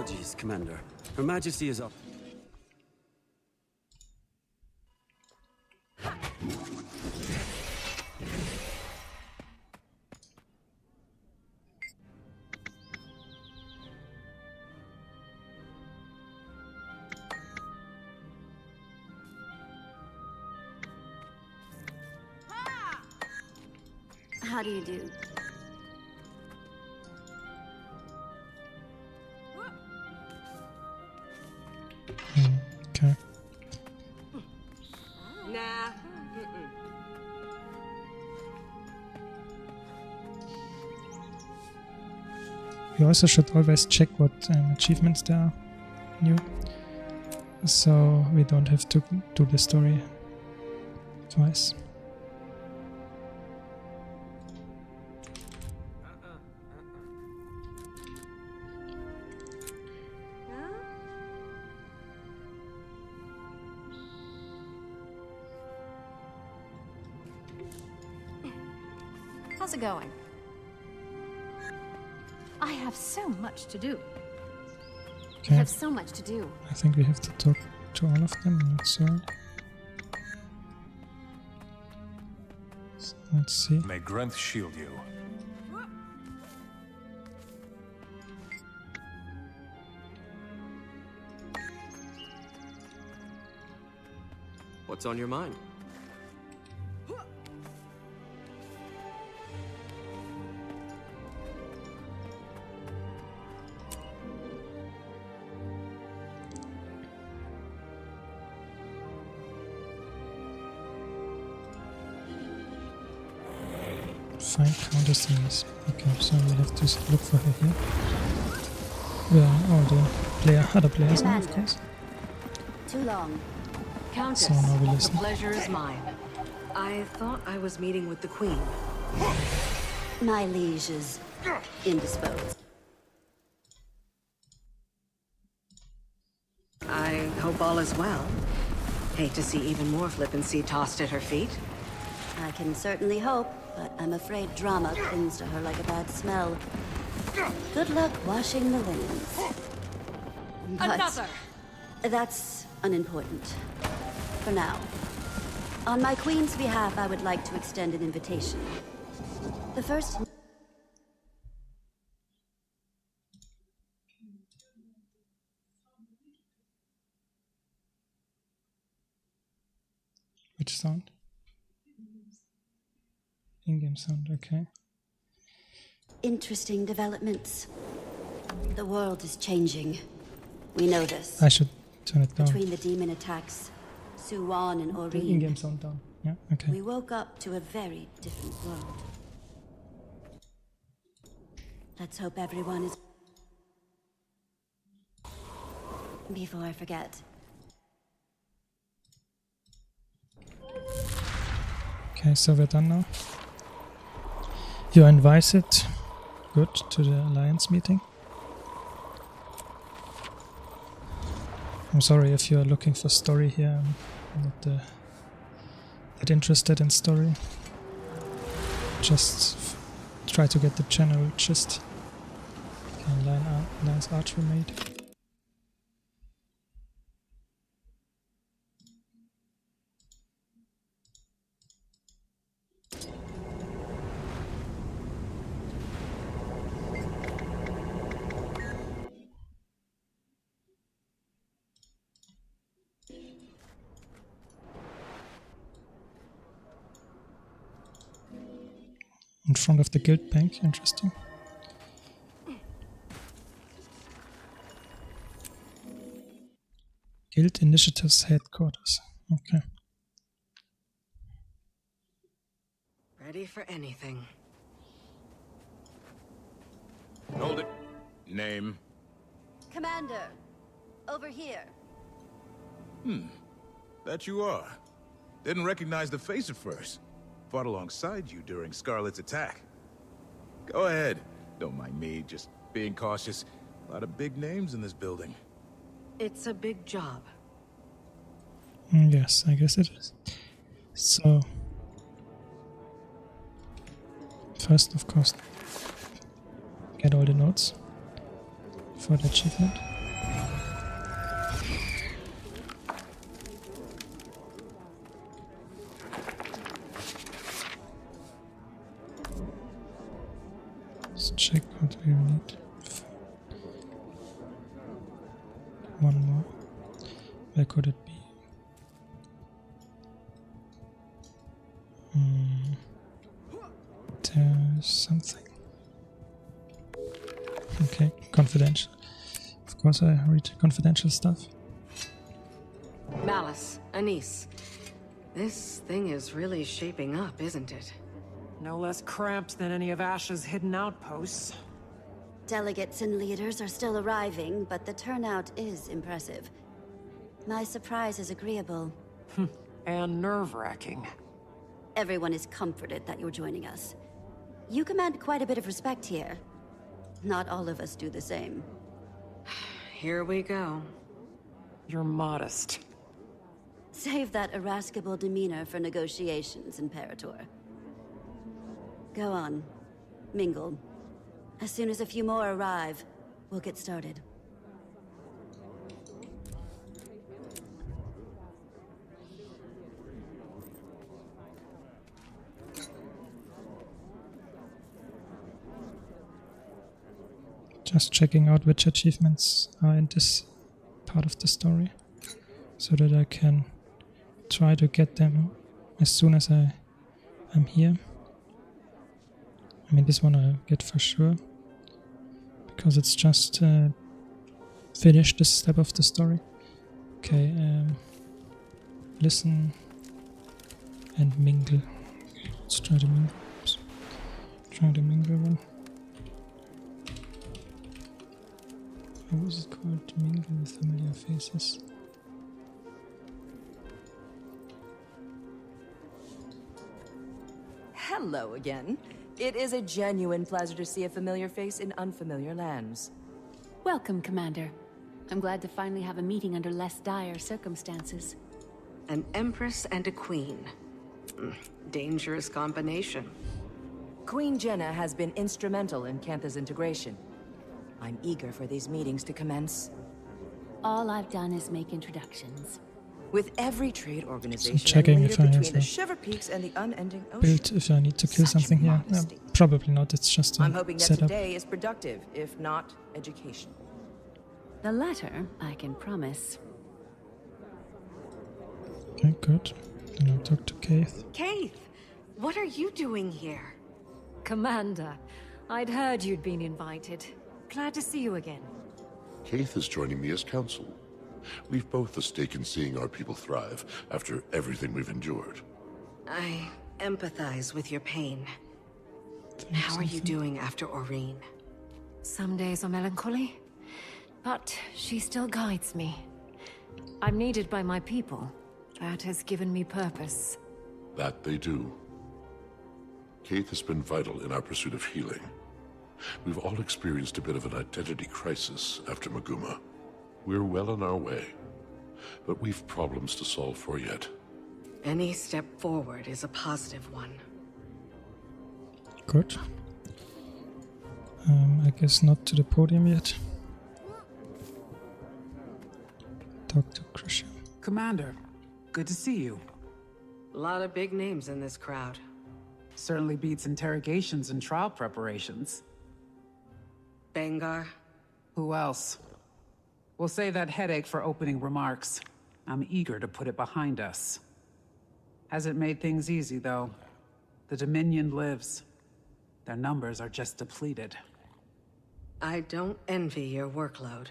Apologies, Commander. Her Majesty is up. How do you do? Okay. Nah. We also should always check what achievements there are new, so we don't have to do the story twice. How's it going? I have so much to do. Okay. I have so much to do. I think we have to talk to all of them. I'm sorry. So let's see. May Grenth shield you. What's on your mind? Find counter scenes. Okay, so we have to look for her here. Where are all the other players now, of course. Too long. Countess, So now we the listen. pleasure is mine. I thought I was meeting with the Queen. My liege is indisposed. I hope all is well. Hate to see even more flippancy tossed at her feet. I can certainly hope, but I'm afraid drama clings to her like a bad smell. Good luck washing the linens. But Another! that's unimportant. For now. On my queen's behalf, I would like to extend an invitation. The first... Which sound? In-game sound, okay. Interesting developments. The world is changing. We know this. I should turn it down. Between the demon attacks, Suwan and The in-game Oreen, sound down. Yeah, okay. we woke up to a very different world. Let's hope everyone is... Before I forget, Okay, so we're done now. You are invited, good, to the Alliance meeting. I'm sorry if you are looking for story here. I'm not that interested in story. Just try to get the general gist. Okay, Lion's Archer made. In front of the guild bank, interesting. Guild Initiatives headquarters. Okay. Ready for anything. Hold it. Name. Commander, over here. That you are. Didn't recognize the face at first. Fought alongside you during Scarlet's attack. Go ahead. Don't mind me, just being cautious. A lot of big names in this building. It's a big job. Yes, I guess it is. So, first, of course, get all the notes for the achievement. Where could it be? There's something. Okay, confidential. Of course I read confidential stuff. Malice, Anise. This thing is really shaping up, isn't it? No less cramped than any of Ash's hidden outposts. Delegates and leaders are still arriving, but the turnout is impressive. My surprise is agreeable. And nerve-wracking. Everyone is comforted that you're joining us. You command quite a bit of respect here. Not all of us do the same. Here we go. You're modest. Save that irascible demeanor for negotiations, Imperator. Go on. Mingle. As soon as a few more arrive, we'll get started. Just checking out which achievements are in this part of the story, so that I can try to get them as soon as I'm here. I mean, this one I'll get for sure, because it's just finished this step of the story. Okay, listen and mingle. Let's try the mingle. Oops. Try the mingle one. What was it called? To mingle with familiar faces. Hello again. It is a genuine pleasure to see a familiar face in unfamiliar lands. Welcome, Commander. I'm glad to finally have a meeting under less dire circumstances. An empress and a queen. Dangerous combination. Queen Jenna has been instrumental in Cantha's integration. I'm eager for these meetings to commence. All I've done is make introductions. With every trade organization checking and if leader I have between the a Shiver Peaks and the unending ocean. Build if I need to kill Such something here. modesty. Probably not, it's just a I'm hoping that setup. today is productive, if not educational. The latter, I can promise. Okay, good. Then I'll talk to Keith. Keith, what are you doing here? Commander, I'd heard you'd been invited. Glad to see you again. Keith is joining me as counsel. We've both a stake in seeing our people thrive after everything we've endured. I empathize with your pain. How are you doing after Aurene? Some days are melancholy, but she still guides me. I'm needed by my people. That has given me purpose. That they do. Keith has been vital in our pursuit of healing. We've all experienced a bit of an identity crisis after Maguma. We're well on our way, but we've problems to solve for yet. Any step forward is a positive one. Good. I guess not to the podium yet. Talk to Christian. Commander, good to see you. A lot of big names in this crowd. Certainly beats interrogations and trial preparations. Bengar? Who else? We'll save that headache for opening remarks. I'm eager to put it behind us. Hasn't made things easy, though. The Dominion lives. Their numbers are just depleted. I don't envy your workload.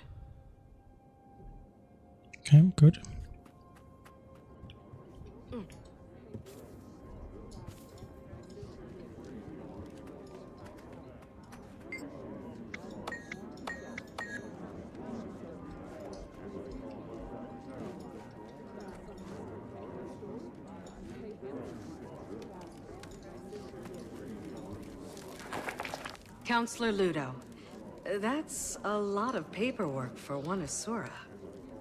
Okay, good. Counselor Ludo, that's a lot of paperwork for one Asura.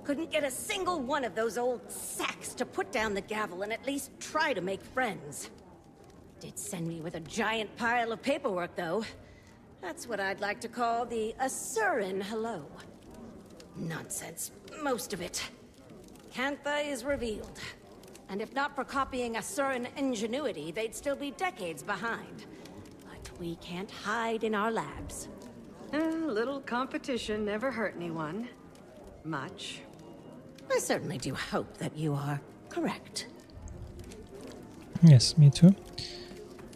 Couldn't get a single one of those old sacks to put down the gavel and at least try to make friends. Did send me with a giant pile of paperwork, though. That's what I'd like to call the Asuran hello. Nonsense, most of it. Cantha is revealed. And if not for copying Asuran ingenuity, they'd still be decades behind. But we can't hide in our labs. A little competition never hurt anyone. Much. I certainly do hope that you are correct. Yes, me too.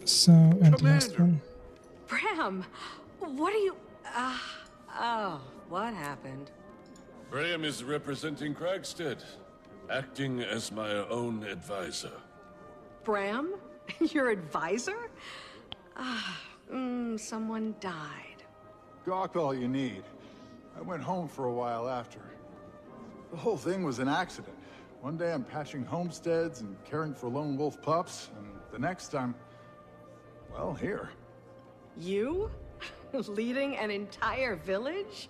So, and the last one. Bram, what are you... oh, what happened? Graham is representing Kragstead, acting as my own advisor. Bram? Your advisor? Someone died. Gawk all you need. I went home for a while after. The whole thing was an accident. One day I'm patching homesteads and caring for lone wolf pups, and the next I'm... well, here. You? Leading an entire village?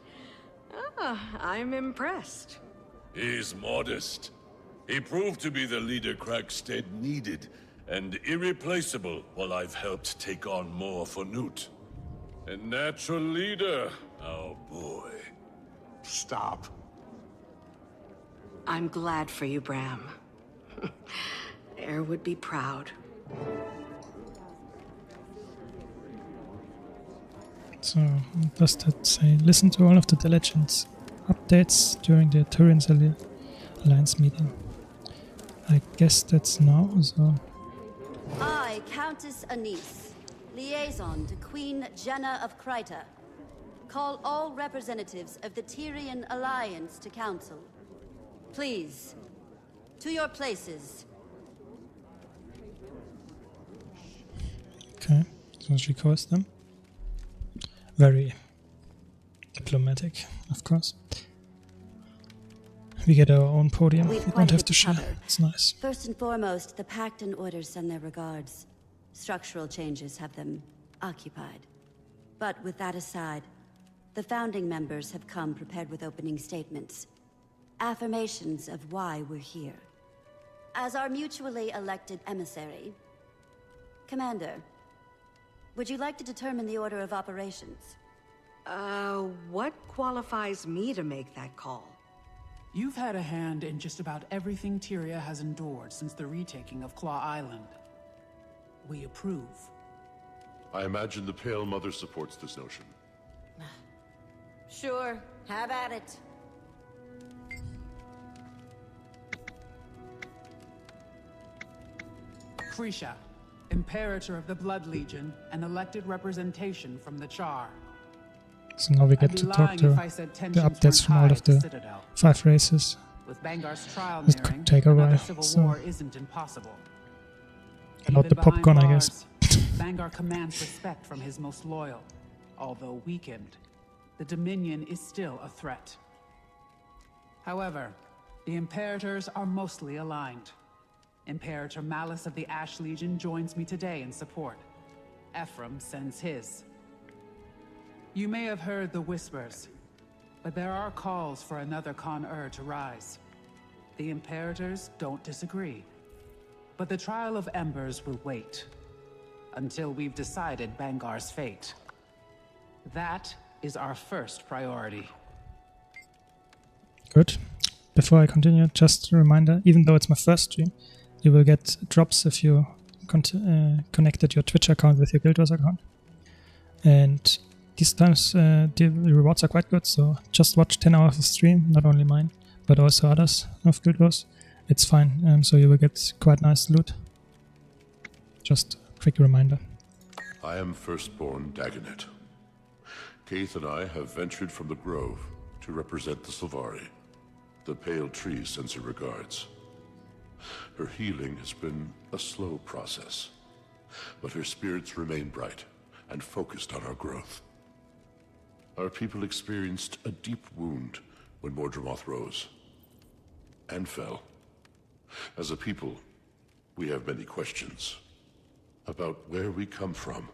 I'm impressed. He's modest. He proved to be the leader Kragstead needed, and irreplaceable while I've helped take on more for Newt. A natural leader, oh boy. Stop. I'm glad for you, Bram. Air would be proud. So, what does that say? Listen to all of the diligence updates during the Turian's Alliance meeting. I guess that's now, so... I, Countess Anise, liaison to Queen Jenna of Kryta, call all representatives of the Tyrian Alliance to council. Please, to your places. Okay, so she calls them. Very diplomatic, of course. We get our own podium. We don't have to share. It's nice. First and foremost, the Pact and Orders send their regards. Structural changes have them occupied. But with that aside, the founding members have come prepared with opening statements. Affirmations of why we're here. As our mutually elected emissary, Commander, would you like to determine the order of operations? What qualifies me to make that call? You've had a hand in just about everything Tyria has endured since the retaking of Claw Island. We approve. I imagine the Pale Mother supports this notion. Sure, have at it. Krisha, Imperator of the Blood Legion, and elected representation from the Char. So now we get to talk to the updates from all of the 5 races. With Bangar's trial This nearing, could take a another while, civil so war isn't impossible. about the popcorn, I guess. Bangar commands respect from his most loyal. Although weakened, the Dominion is still a threat. However, the Imperators are mostly aligned. Imperator Malice of the Ash Legion joins me today in support. Ephraim sends his. You may have heard the whispers, but there are calls for another Con-Ur to rise. The Imperators don't disagree, but the Trial of Embers will wait until we've decided Bangar's fate. That is our first priority. Good. Before I continue, just a reminder, even though it's my first stream, you will get drops if you connected your Twitch account with your Guild Wars account. And these times the rewards are quite good, so just watch 10 hours of stream, not only mine, but also others of Guild Wars. It's fine, so you will get quite nice loot. Just a quick reminder. I am Firstborn Dagonet. Keith and I have ventured from the Grove to represent the Sylvari. The Pale Tree sends her regards. Her healing has been a slow process, but her spirits remain bright and focused on our growth. Our people experienced a deep wound when Mordramoth rose and fell. As a people, we have many questions about where we come from,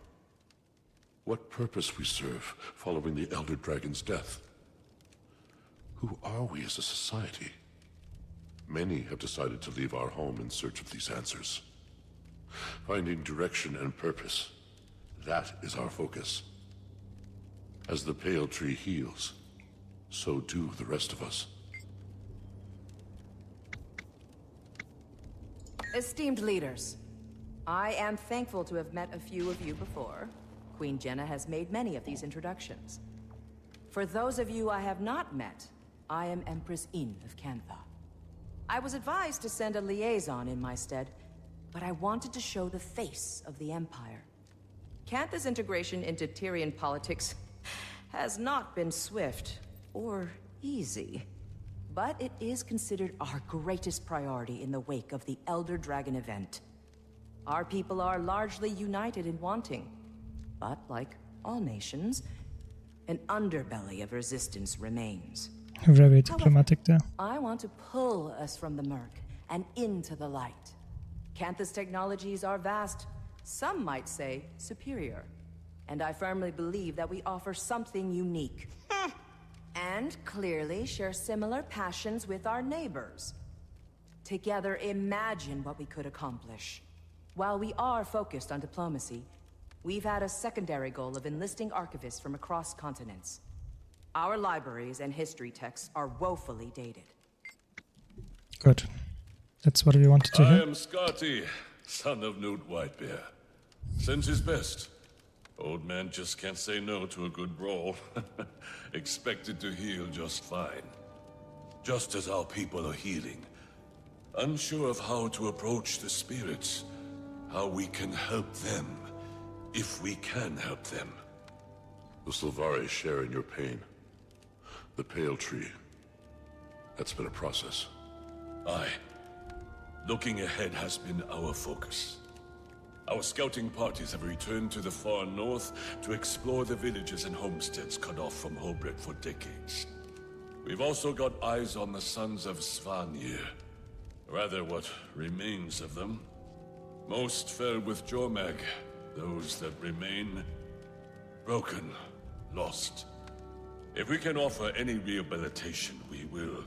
what purpose we serve following the Elder Dragon's death. Who are we as a society? Many have decided to leave our home in search of these answers. Finding direction and purpose, that is our focus. As the Pale Tree heals, so do the rest of us. Esteemed leaders, I am thankful to have met a few of you before. Queen Jenna has made many of these introductions. For those of you I have not met, I am Empress Yin of Cantha. I was advised to send a liaison in my stead, but I wanted to show the face of the Empire. Cantha's integration into Tyrian politics has not been swift or easy. But it is considered our greatest priority in the wake of the Elder Dragon event. Our people are largely united in wanting, but like all nations, an underbelly of resistance remains. Very diplomatic there. I want to pull us from the murk and into the light. Cantha's technologies are vast, some might say superior. And I firmly believe that we offer something unique. And clearly share similar passions with our neighbors. Together, imagine what we could accomplish. While we are focused on diplomacy, we've had a secondary goal of enlisting archivists from across continents. Our libraries and history texts are woefully dated. Good. That's what we wanted to I hear. am Scotty, son of Newt Whitebear. Sends his best. Old man just can't say no to a good brawl. Expected to heal just fine. Just as our people are healing. Unsure of how to approach the spirits. How we can help them. If we can help them. The Sylvari share in your pain. The Pale Tree. That's been a process. Aye. Looking ahead has been our focus. Our scouting parties have returned to the far north to explore the villages and homesteads cut off from Holbrook for decades. We've also got eyes on the sons of Svanir. Rather, what remains of them. Most fell with Jormag. Those that remain... broken. Lost. If we can offer any rehabilitation, we will.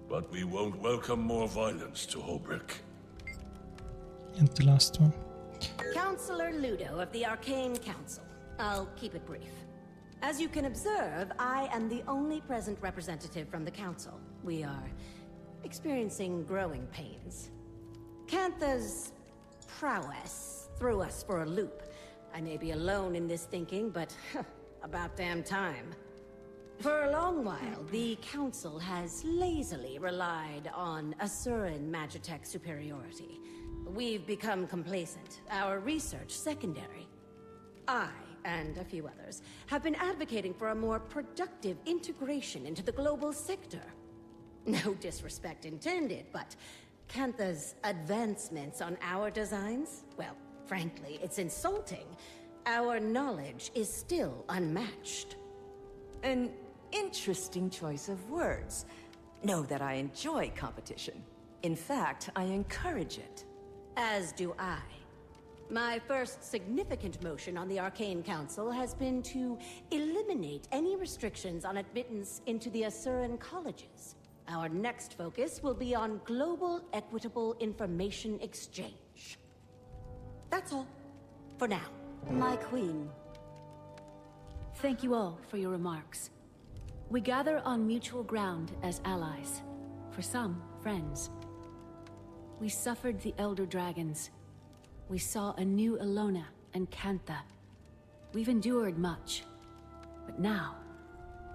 But we won't welcome more violence to Holbrook. And the last one. Counselor Ludo of the Arcane Council. I'll keep it brief. As you can observe, I am the only present representative from the Council. We are experiencing growing pains. Cantha's prowess threw us for a loop. I may be alone in this thinking, but about damn time. For a long while, the Council has lazily relied on Asuran Magitech superiority. We've become complacent, our research secondary. I, and a few others, have been advocating for a more productive integration into the global sector. No disrespect intended, but Cantha's advancements on our designs, well, frankly, it's insulting. Our knowledge is still unmatched. An interesting choice of words. Know that I enjoy competition. In fact, I encourage it. As do I. My first significant motion on the Arcane Council has been to eliminate any restrictions on admittance into the Asuran colleges. Our next focus will be on global equitable information exchange. That's all. For now. My queen. Thank you all for your remarks. We gather on mutual ground as allies. For some, friends. We suffered the Elder Dragons. We saw a new Ilona and Cantha. We've endured much. But now,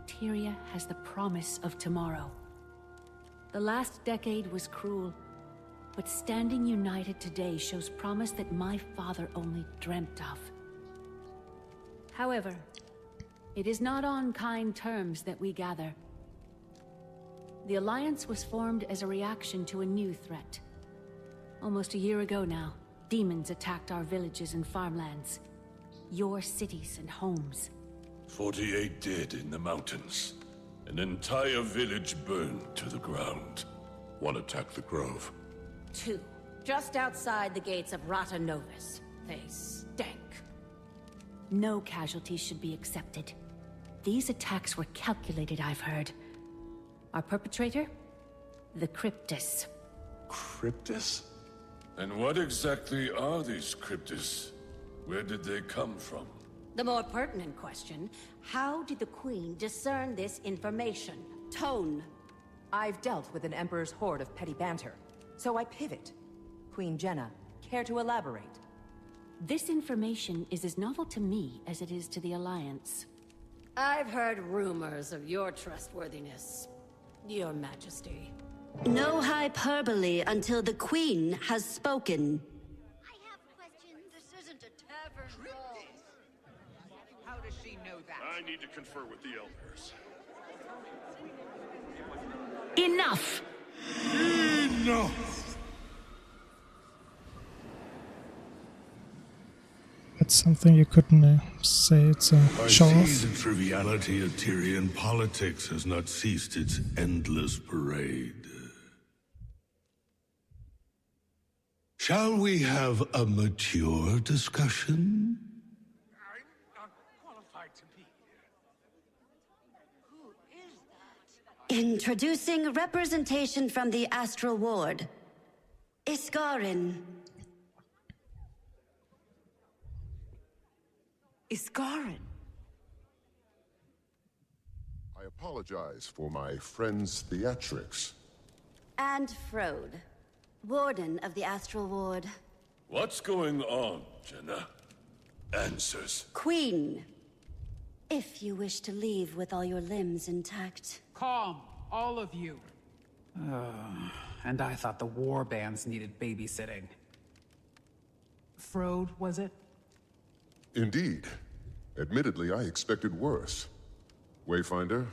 Tyria has the promise of tomorrow. The last decade was cruel, but standing united today shows promise that my father only dreamt of. However, it is not on kind terms that we gather. The Alliance was formed as a reaction to a new threat. Almost a year ago now, demons attacked our villages and farmlands. Your cities and homes. 48 dead in the mountains. An entire village burned to the ground. One attacked the grove. 2. Just outside the gates of Rata Novus. They stank. No casualties should be accepted. These attacks were calculated, I've heard. Our perpetrator? The Cryptus. Cryptus? And what exactly are these Cryptus? Where did they come from? The more pertinent question, how did the Queen discern this information? Tone. I've dealt with an Emperor's horde of petty banter, so I pivot. Queen Jenna, care to elaborate? This information is as novel to me as it is to the Alliance. I've heard rumors of your trustworthiness, Your Majesty. No hyperbole until the Queen has spoken. I have questions. This isn't a tavern brawl. How does she know that? I need to confer with the elders. Enough! Enough! That's something you couldn't say it's a I show see off. the triviality of Tyrian politics has not ceased its endless parade. Shall we have a mature discussion? I'm not qualified to be here. Introducing representation from the Astral Ward. Iskarin. Iskarin. I apologize for my friend's theatrics. And Frode, Warden of the Astral Ward. What's going on, Jenna? Answers. Queen. If you wish to leave with all your limbs intact. Calm, all of you. And I thought the war bands needed babysitting. Frode, was it? Indeed. Admittedly, I expected worse. Wayfinder,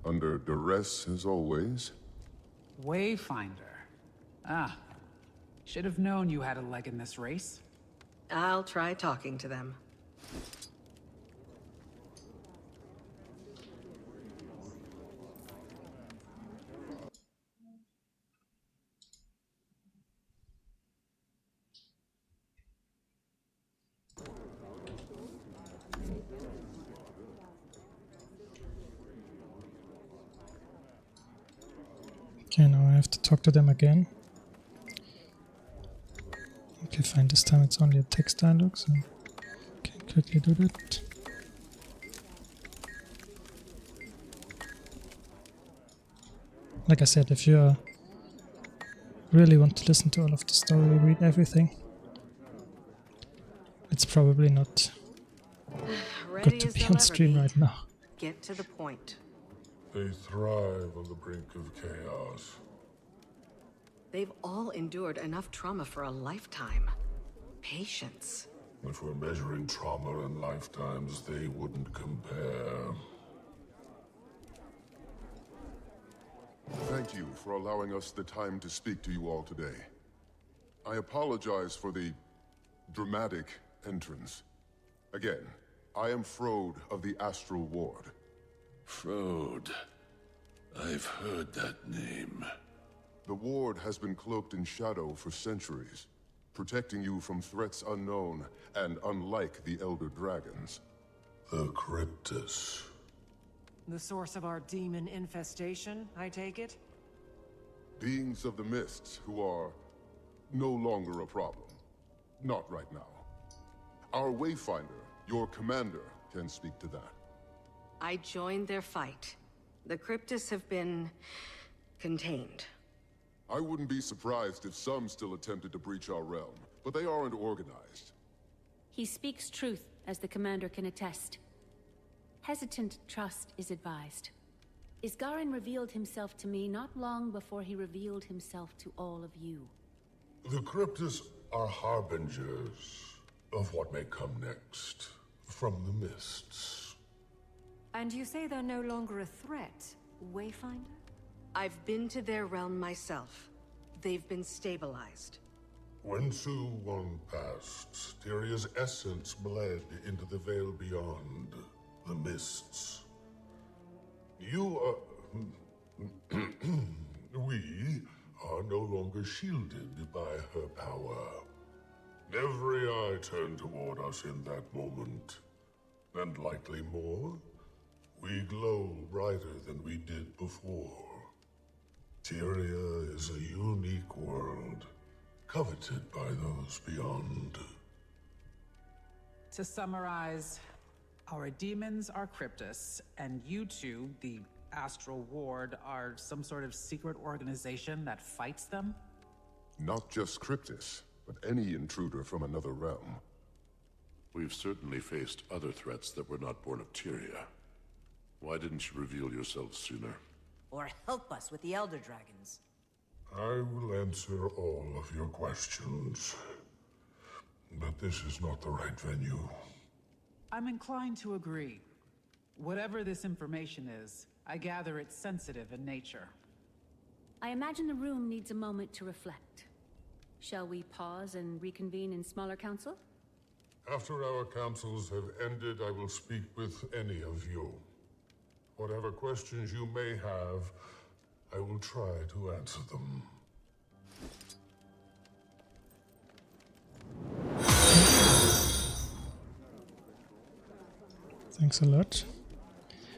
under duress as always. Wayfinder. Ah. Should have known you had a leg in this race. I'll try talking to them. Okay, now I have to talk to them again. Okay, fine, this time it's only a text dialogue, so can quickly do that. Like I said, if you really want to listen to all of the story, read everything, it's probably not good to be on stream right now. Get to the point. They thrive on the brink of chaos. They've all endured enough trauma for a lifetime. Patience. If we're measuring trauma and lifetimes, they wouldn't compare. Thank you for allowing us the time to speak to you all today. I apologize for the dramatic entrance. Again, I am Frode of the Astral Ward. Frode. I've heard that name. The Ward has been cloaked in shadow for centuries, protecting you from threats unknown and unlike the Elder Dragons. The Cryptus. The source of our demon infestation, I take it? Beings of the Mists who are no longer a problem. Not right now. Our Wayfinder, your commander, can speak to that. I joined their fight. The Cryptus have been contained. I wouldn't be surprised if some still attempted to breach our realm, but they aren't organized. He speaks truth, as the commander can attest. Hesitant trust is advised. Isgarin revealed himself to me not long before he revealed himself to all of you. The Cryptus are harbingers of what may come next from the Mists. And you say they're no longer a threat, Wayfinder? I've been to their realm myself. They've been stabilized. When Su Won passed, Tyria's essence bled into the veil beyond, the Mists. You are... we are no longer shielded by her power. Every eye turned toward us in that moment, and likely more. We glow brighter than we did before. Tyria is a unique world, coveted by those beyond. To summarize, our demons are Cryptus, and you two, the Astral Ward, are some sort of secret organization that fights them? Not just Cryptus, but any intruder from another realm. We've certainly faced other threats that were not born of Tyria. Why didn't you reveal yourself sooner? Or help us with the Elder Dragons. I will answer all of your questions. But this is not the right venue. I'm inclined to agree. Whatever this information is, I gather it's sensitive in nature. I imagine the room needs a moment to reflect. Shall we pause and reconvene in smaller council? After our councils have ended, I will speak with any of you. Whatever questions you may have, I will try to answer them. Thanks a lot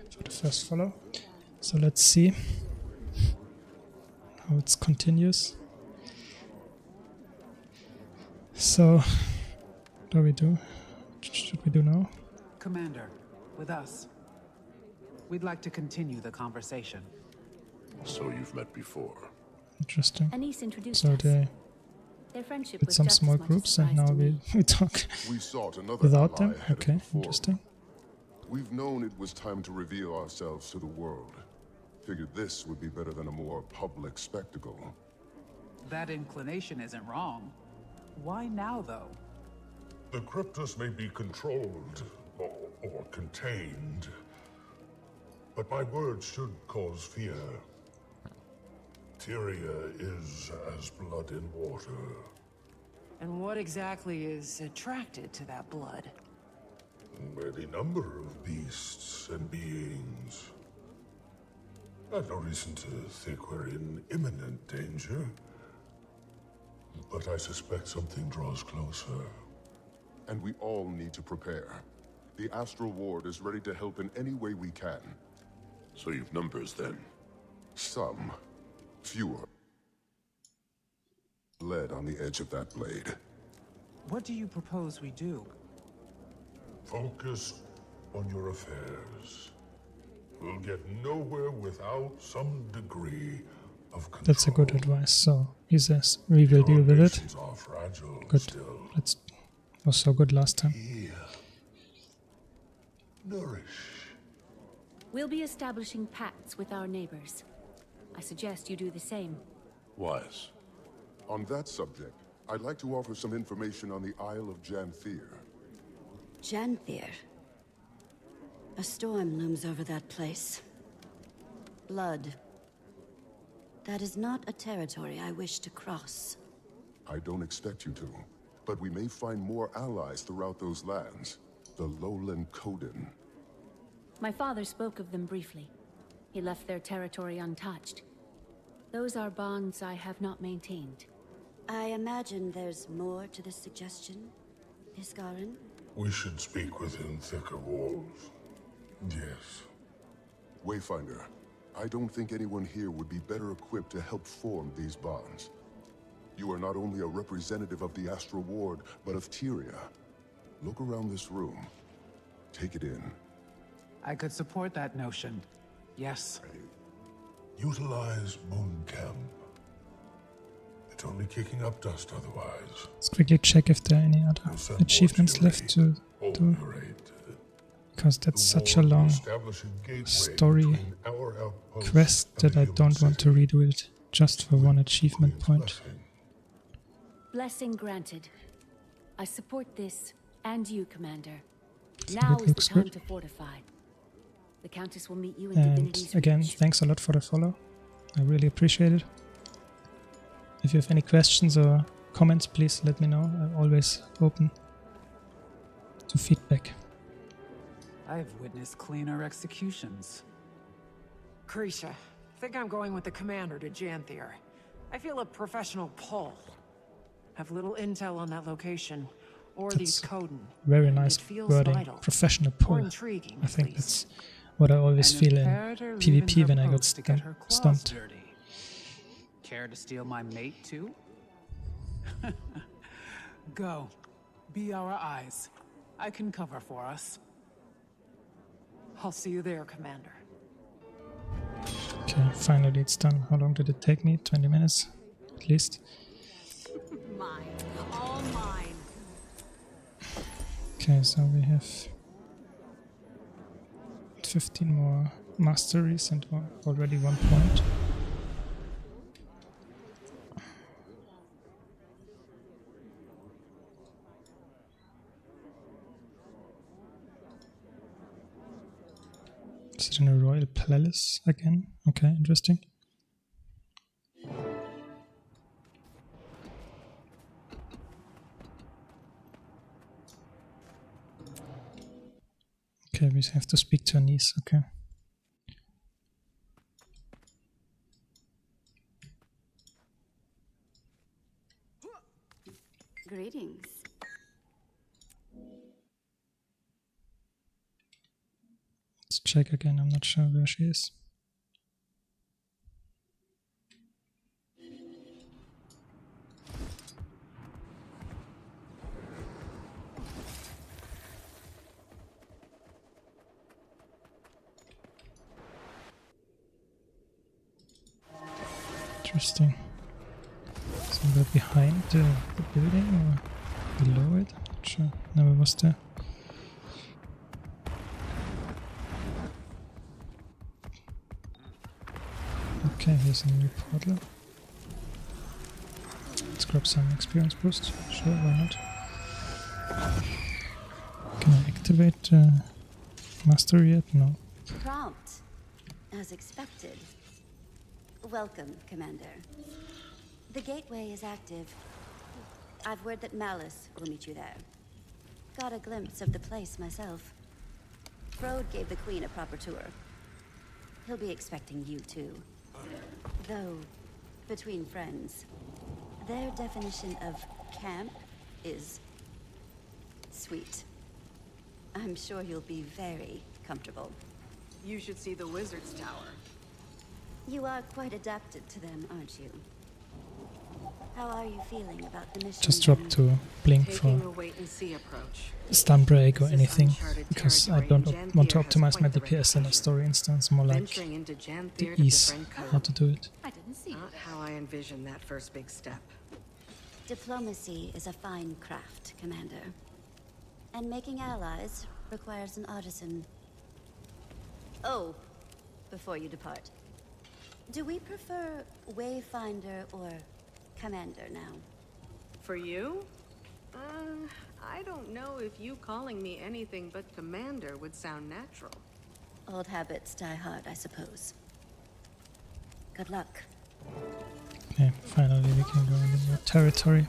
for the first follow. So let's see how it continues. So, what do we do? Should we do now? Commander, with us. We'd like to continue the conversation. So you've met before. Interesting. Anise introduced So us. they Their friendship did was some just small as much a groups and surprise now to we, me. we talk We sought another without ally them. ahead of Okay, the forum. interesting. We've known it was time to reveal ourselves to the world. Figured this would be better than a more public spectacle. That inclination isn't wrong. Why now, though? The Cryptus may be controlled or contained, but my words should cause fear. Tyria is as blood in water. And what exactly is attracted to that blood? Any number of beasts and beings. I've no reason to think we're in imminent danger, but I suspect something draws closer. And we all need to prepare. The Astral Ward is ready to help in any way we can. So you've numbers then? Some. Fewer. Lead on the edge of that blade. What do you propose we do? Focus on your affairs. We'll get nowhere without some degree of control. That's a good advice. So he says we will deal with it. Nations are fragile Good. still. Let's was so good last time. Heal. Nourish. We'll be establishing pacts with our neighbors. I suggest you do the same. Wise. On that subject, I'd like to offer some information on the Isle of Janthir. Janthir. A storm looms over that place. Blood. That is not a territory I wish to cross. I don't expect you to, but we may find more allies throughout those lands. The Lowland Coden. My father spoke of them briefly. He left their territory untouched. Those are bonds I have not maintained. I imagine there's more to this suggestion, Iskarin? We should speak within thicker walls. Yes. Wayfinder, I don't think anyone here would be better equipped to help form these bonds. You are not only a representative of the Astral Ward, but of Tyria. Look around this room. Take it in. I could support that notion. Yes. Utilize Moon Camp. It's only kicking up dust otherwise. Let's quickly check if there are any other achievements left to do. Because that's such a long story quest that I don't want to redo it just for one achievement point. Blessing granted. I support this, and you, Commander. I Now think it is the looks time good. to fortify. The Countess will meet you in And Divinity's again, Reach. thanks a lot for the follow. I really appreciate it. If you have any questions or comments, please let me know. I'm always open to feedback. I've witnessed cleaner executions. Krisha, I think I'm going with the commander to Janthir. I feel a professional pull. Have little intel on that location, or these Coden. Very nice It feels wording. vital, Professional or pull. intriguing, I at think least. that's what I always An feel in imperator leaving PvP her when I got post to get her claws stumped. dirty. Care to steal my mate too? Go. Be our eyes. I can cover for us. I'll see you there, Commander. Okay, finally it's done. How long did it take me? 20 minutes at least. Mine. All mine. Okay, so we have 15 more masteries and already 1 point. El Palace again. Okay, interesting. Okay, we have to speak to Anise. Okay. Greetings. Let's check again. I'm not sure where she is. Interesting. Somewhere behind the building or below it? Not sure. Never was there. Okay, here's a new portal. Let's grab some experience boost. Sure, why not? Can I activate mastery yet? No. Prompt, as expected. Welcome, Commander. The gateway is active. I've word that Malice will meet you there. Got a glimpse of the place myself. Frode gave the Queen a proper tour. He'll be expecting you too. Though, between friends, their definition of camp is sweet. I'm sure you'll be very comfortable. You should see the Wizard's Tower. You are quite adapted to them, aren't you? How are you feeling about the mission? Just drop to blink for Taking a wait-and-see approach. stun break or anything, because I don't want to optimize my DPS in a story instance, more like the ease how to do it. I didn't see Not how I envisioned that first big step. Diplomacy is a fine craft, Commander. And making allies requires an artisan. Oh, before you depart, do we prefer Wayfinder or Commander now? For you? I don't know if you calling me anything but Commander would sound natural. Old habits die hard, I suppose. Good luck. Okay, finally we can go into new territory.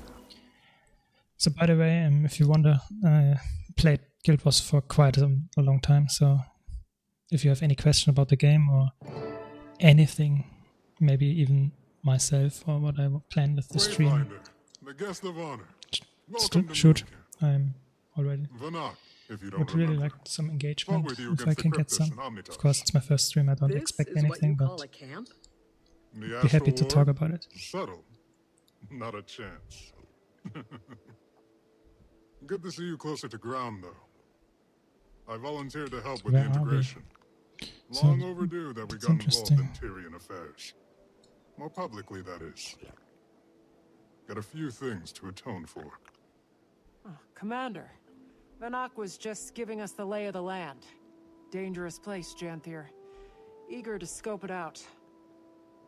So by the way, if you wonder, I played Guild Wars for quite a long time, so if you have any question about the game or anything, maybe even myself or what I plan with the stream, Wayfinder, the guest of honor. shoot, I'm already. Vanak, if you don't Would really remember. like some engagement, Fought with you if I against can the get Cryptids some. in Omnitas. Of course, it's my first stream, I don't This expect is what anything, you call but a camp? The be happy to Astral talk Ward? about it. Subtle. Not a chance. Good to see you closer to ground, though. I volunteered to help with Where the are we? integration. So, Long overdue that we that's got involved in interesting. Tyrian affairs. More publicly, that is. Got a few things to atone for. Oh, Commander, Vanak was just giving us the lay of the land. Dangerous place, Janthir. Eager to scope it out.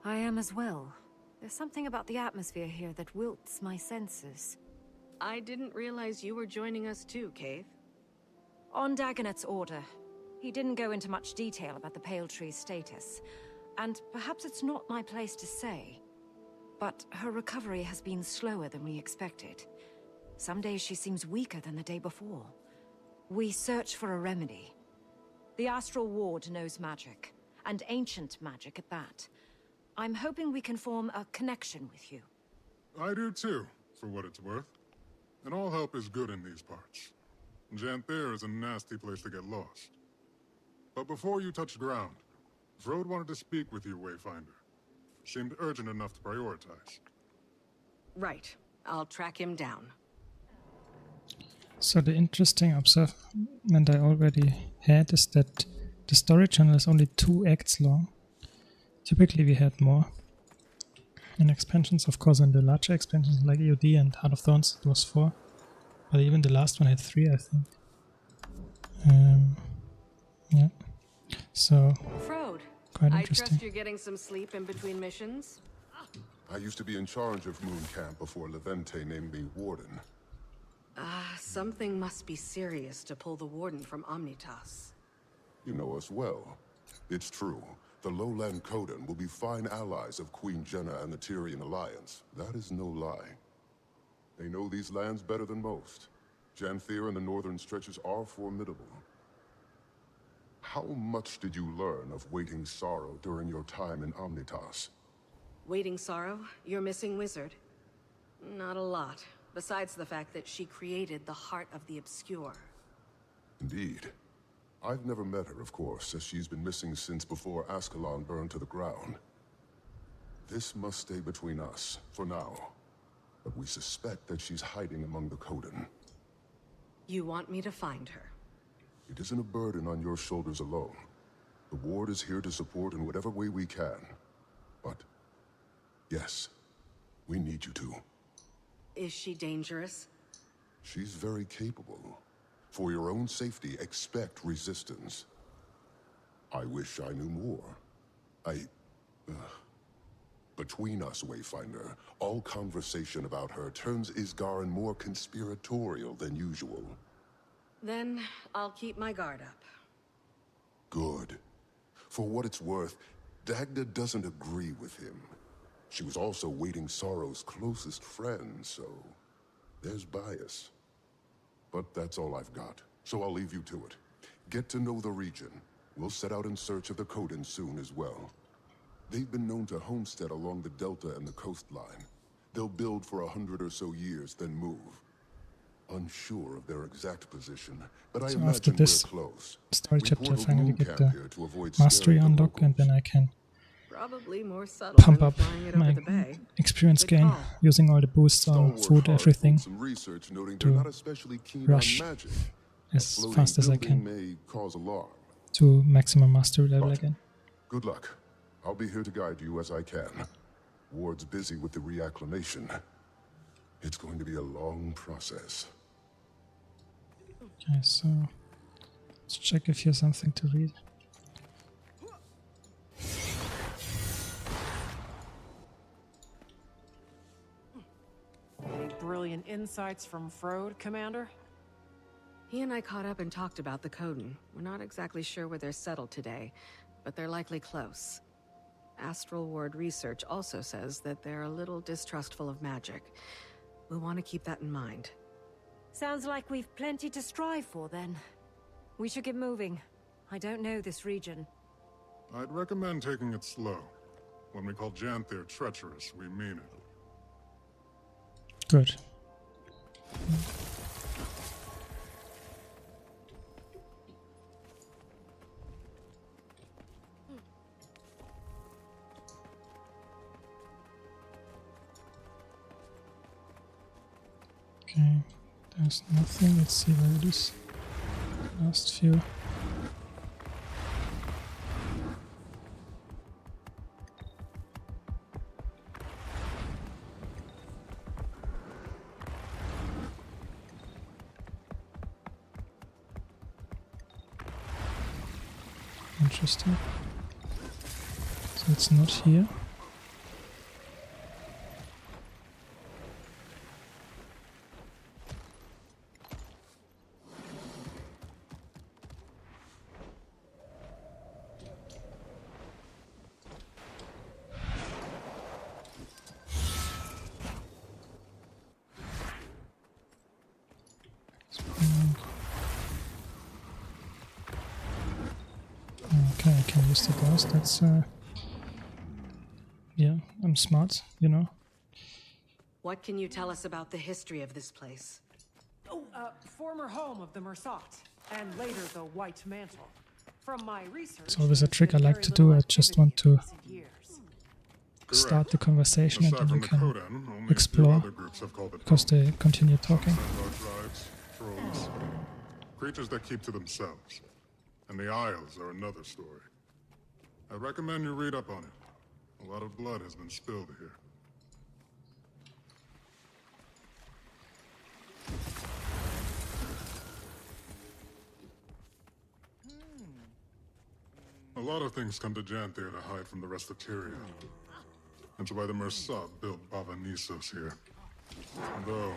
I am as well. There's something about the atmosphere here that wilts my senses. I didn't realize you were joining us too, Kaith. On Dagonet's order, he didn't go into much detail about the Pale Tree's status. And perhaps it's not my place to say, but her recovery has been slower than we expected. Some days she seems weaker than the day before. We search for a remedy. The Astral Ward knows magic, and ancient magic at that. I'm hoping we can form a connection with you. I do too, for what it's worth. And all help is good in these parts. Janthir is a nasty place to get lost. But before you touch ground, Frode wanted to speak with you, Wayfinder. Seemed urgent enough to prioritize. Right. I'll track him down. So the interesting observation I already had is that the story channel is only 2 acts long. Typically we had more. In expansions, of course, in the larger expansions like EOD and Heart of Thorns it was 4. But even the last one had 3, I think. Yeah. So, Frode, quite I interesting. trust you're getting some sleep in between missions? I used to be in charge of Moon Camp before Levente named me Warden. Something must be serious to pull the Warden from Omnitas. You know us well. It's true. The lowland Coden will be fine allies of Queen Jenna and the Tyrian Alliance. That is no lie. They know these lands better than most. Janthir and the northern stretches are formidable. How much did you learn of Waiting Sorrow during your time in Omnitas? Waiting Sorrow, your missing wizard? Not a lot, besides the fact that she created the Heart of the Obscure. Indeed. I've never met her, of course, as she's been missing since before Ascalon burned to the ground. This must stay between us, for now. But we suspect that she's hiding among the Coden. You want me to find her? It isn't a burden on your shoulders alone. The Ward is here to support in whatever way we can. But, yes, we need you to. Is she dangerous? She's very capable. For your own safety, expect resistance. I wish I knew more. Between us, Wayfinder, all conversation about her turns Isgarin more conspiratorial than usual. Then I'll keep my guard up. Good. For what it's worth, Dagda doesn't agree with him. She was also Waiting Sorrow's closest friend, so there's bias. But that's all I've got, so I'll leave you to it. Get to know the region. We'll set out in search of the Coden soon as well. They've been known to homestead along the delta and the coastline. They'll build for 100 or so years, then move. Unsure of their exact position, but I So imagine after this we're close. story We chapter, I portaled finally moon get camp the here to avoid mastery scaring the unlock, and then I can Probably more subtle pump than up flying it over my the bay. experience Good gain call. using all the boosts on food, everything, Some research noting to they're not especially keen rush on magic. as Floating fast as I building can may cause alarm. to maximum mastery level But again. good luck. I'll be here to guide you as I can. Ward's busy with the reacclimation. It's going to be a long process. Okay, so let's check if here's something to read. Any brilliant insights from Frode, Commander? He and I caught up and talked about the Coden. We're not exactly sure where they're settled today, but they're likely close. Astral Ward research also says that they're a little distrustful of magic. We'll want to keep that in mind. Sounds like we've plenty to strive for, then. We should get moving. I don't know this region. I'd recommend taking it slow. When we call Janthir treacherous, we mean it. Good. Okay, there's nothing. Let's see where it is. Last few. Interesting. So it's not here. Okay, I can use the ghost. That's yeah, I'm smart, you know. What can you tell us about the history of this place? Former home of the Mersat, and later the White Mantle. From my research, It's always a there's trick I been like very to do. little I just activity want in to recent years. start the conversation and Aside then you from the can Coden, only a few explore other groups have called it because home. they continue talking. Centaur tribes, trolls, creatures that keep to themselves. And the Isles are another story. I recommend you read up on it. A lot of blood has been spilled here. A lot of things come to Janthir to hide from the rest of Tyria. That's why the Mersat built Bava-Nisos here. Though,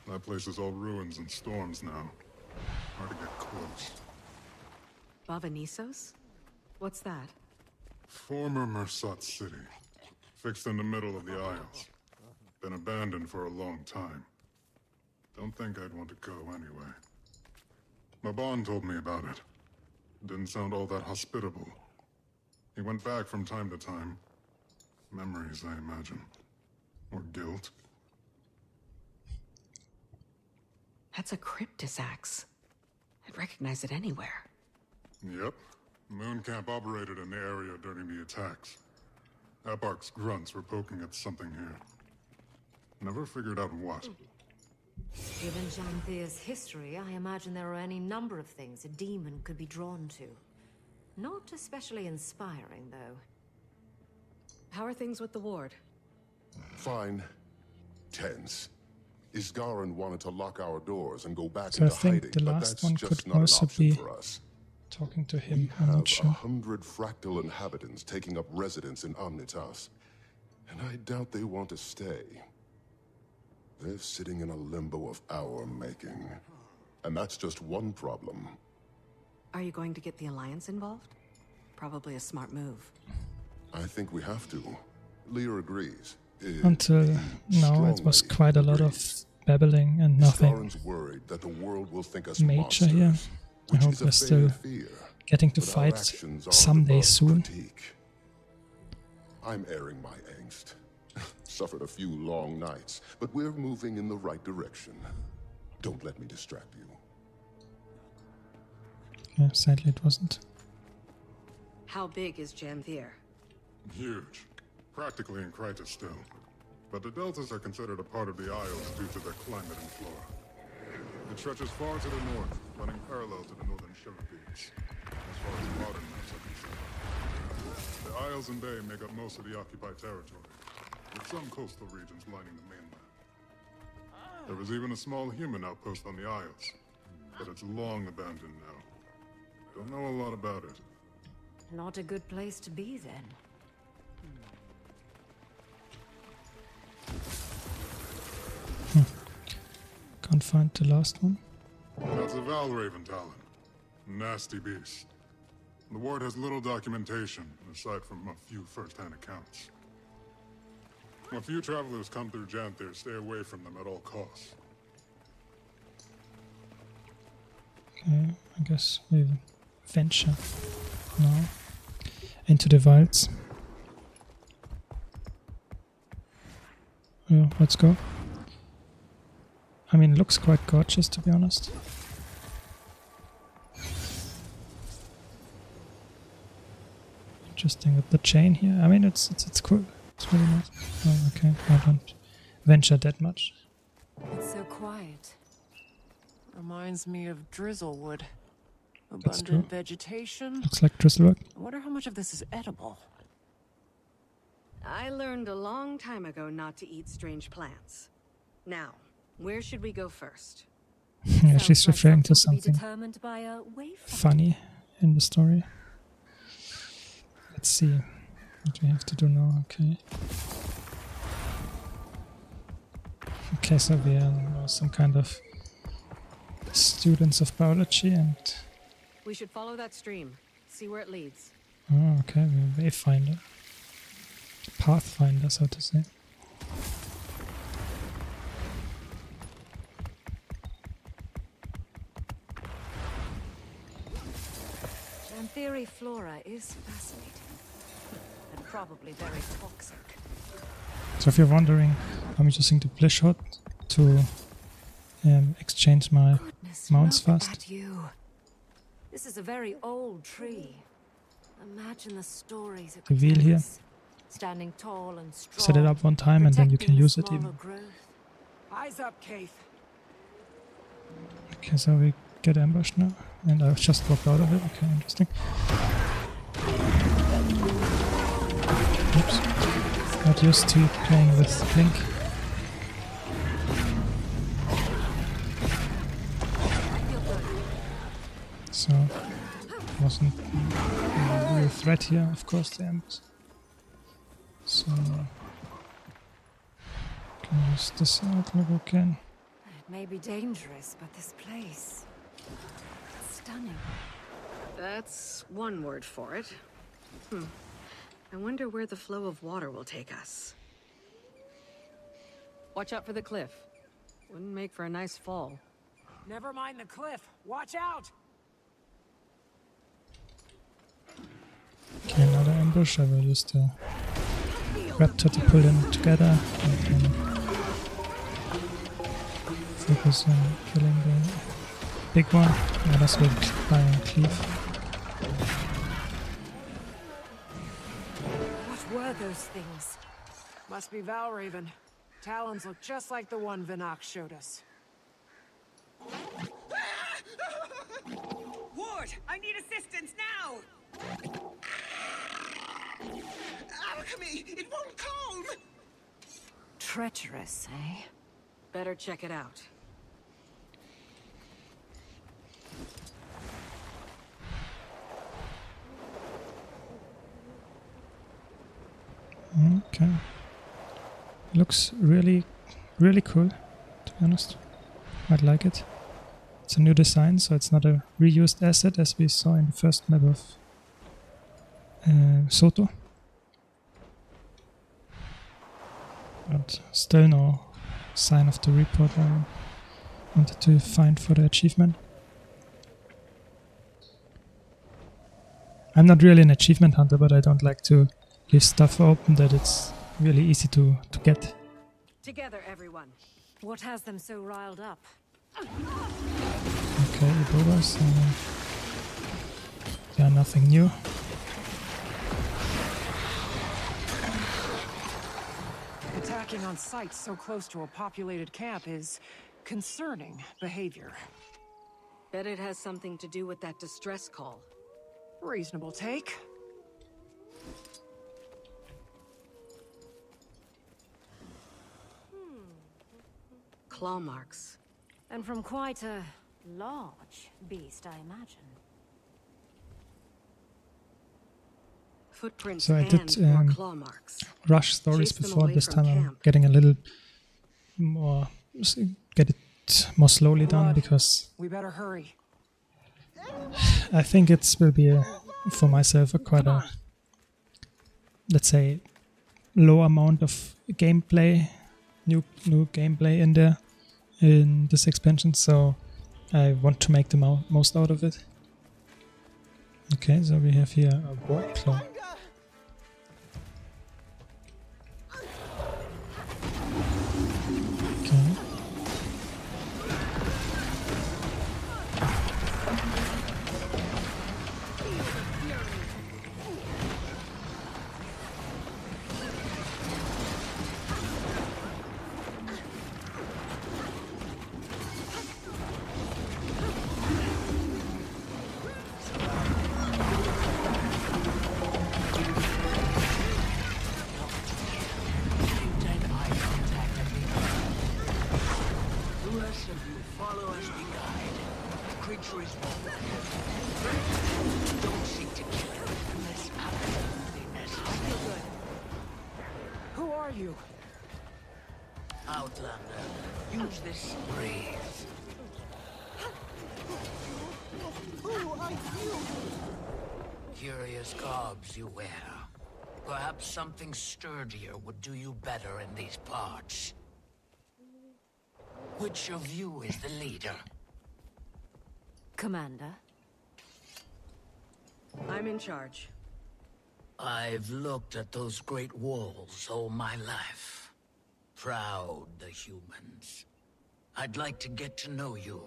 that place is all ruins and storms now. Hard to get close. Bava-Nisos? What's that? Former Mersat City. Fixed in the middle of the Isles. Been abandoned for a long time. Don't think I'd want to go anyway. Maban told me about it. Didn't sound all that hospitable. He went back from time to time. Memories, I imagine. Or guilt. That's a cryptis axe. I'd recognize it anywhere. Yep. Moon Camp operated in the area during the attacks. Eparch's grunts were poking at something here. Never figured out what. Given Janthir's history, I imagine there are any number of things a demon could be drawn to. Not especially inspiring, though. How are things with the ward? Fine. Tense. Isgaran wanted to lock our doors and go back So I into think hiding, the but last that's one just could not an also option be for us. talking to him. We I'm have not sure. 100 fractal inhabitants taking up residence in Omnitas, and I doubt they want to stay. They're sitting in a limbo of our making, and that's just one problem. Are you going to get the Alliance involved? Probably a smart move. I think we have to. Lear agrees. Until now, it was quite a lot of babbling and nothing Isgaran's worried that the world will think us major monsters, here. I which hope is a we're still fair fear, getting to but our fight actions are someday above soon. critique. I'm airing my angst. Suffered a few long nights, but we're moving in the right direction. Don't let me distract you. Yeah, sadly it wasn't. How big is Janthir? Huge. Practically in Krytus still. But the deltas are considered a part of the Isles due to their climate and flora. It stretches far to the north, running parallel to the northern Shiver Peaks, as far as modern maps are concerned. The Isles and Bay make up most of the occupied territory, with some coastal regions lining the mainland. There was even a small human outpost on the Isles, but it's long abandoned now. Don't know a lot about it. Not a good place to be, then. Can't find the last one. That's a Valraven Talon. Nasty beast. The ward has little documentation, aside from a few first-hand accounts. A few travelers come through Janthir, stay away from them at all costs. Okay, I guess we venture now into the wilds. Yeah, let's go. I mean, it looks quite gorgeous, to be honest. Interesting with the chain here. I mean, it's cool. It's really nice. Oh, okay, I don't venture that much. It's so quiet. Reminds me of Drizzlewood. That's true. Abundant vegetation. Looks like Drizzlewood. I wonder how much of this is edible. I learned a long time ago not to eat strange plants. Now, where should we go first? Yeah, she's referring to something Determined by a wayfinder. funny in the story. Let's see what we have to do now. Okay. Okay, so we are some kind of students of biology, and We should follow that stream. See where it leads. oh, okay, we're a wayfinder, pathfinder, so to say. Janthiri flora is fascinating. And probably very toxic. So if you're wondering, I'm using the Blishot to exchange my mounts Look fast. at you. This is a very old tree. Imagine the stories it The wheel here. tells. Standing tall and strong. Set it up one time and then you can protecting the use it smaller even. growth. Eyes up, Keith. Okay, so we get ambushed now, and I just walked out of it. Okay, interesting. Oops. Not used to playing with Blink. So, wasn't a real threat here, of course, the ambush. So, can use this outlook again. It may be dangerous, but this place... it's stunning. That's one word for it. I wonder where the flow of water will take us. Watch out for the cliff. Wouldn't make for a nice fall. Never mind the cliff. Watch out! Okay, another ambush. I will use the raptor to pull them together and then focus on killing the big one. The others will try and cleave. What were those things? Must be Valraven. Talons look just like the one Vinak showed us. Ward, I need assistance now! Alchemy! It won't calm! Treacherous, eh? Better check it out. Okay. Looks really cool, to be honest. I'd like it. It's a new design, so it's not a reused asset as we saw in the first map of Soto. But still no sign of the report I wanted to find for the achievement. I'm not really an achievement hunter, but I don't like to leave stuff open that it's really easy to get. Together, everyone. What has them so riled up? Okay, Ebolas. Yeah, nothing new. Attacking on sites so close to a populated camp is concerning behavior. Bet it has something to do with that distress call. Reasonable take. Claw marks. And from quite a large beast, I imagine. Footprints So I did and more claw marks. rush stories Chase them before. away This from time I'm camp. getting a little more, get it more slowly done, because We better hurry. I think it will be for myself quite a, let's say, low amount of gameplay, new gameplay in there in this expansion, so I want to make the most out of it. Okay, so we have here a war claw. Okay. Who are you? Outlander, use this to breathe. Who are you? Curious garbs you wear. Perhaps something sturdier would do you better in these parts. Which of you is the leader? Commander? I'm in charge. I've looked at those great walls all my life. Proud, the humans. I'd like to get to know you.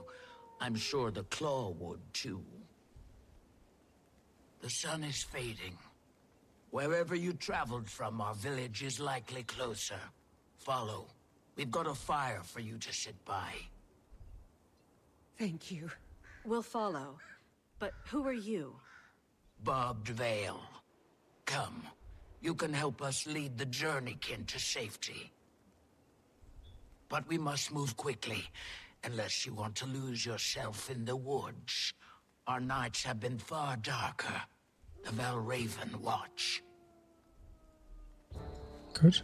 I'm sure the Claw would, too. The sun is fading. Wherever you traveled from, our village is likely closer. Follow. We've got a fire for you to sit by. Thank you. We'll follow. But who are you? Barbed Veil. Come. You can help us lead the journeykin to safety. But we must move quickly, unless you want to lose yourself in the woods. Our nights have been far darker. The Valraven watch. Good.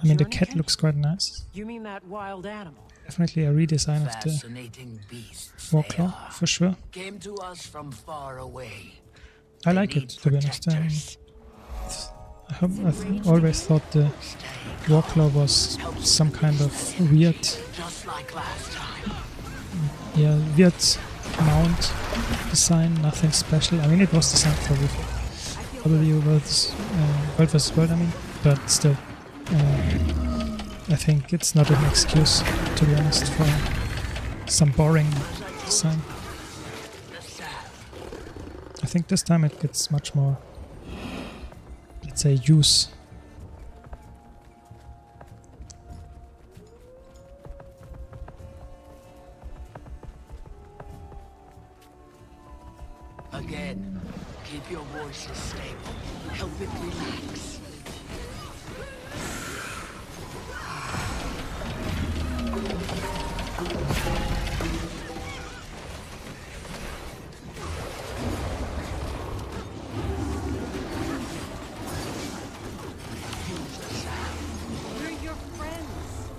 I mean, the cat looks quite nice. You mean that wild animal? Definitely a redesign of the Fascinating beasts Warclaw, they are. for sure. Came to us from far away. I like it, to be honest. I've always thought the Warclaw was some kind of weird, yeah, weird mount design, nothing special. I mean, it was designed for W World vs. World, I mean, but still, I think it's not an excuse, to be honest, for some boring design. I think this time it gets much more, let's say, use. Again, keep your voices stable. Help it relax. We're your friends.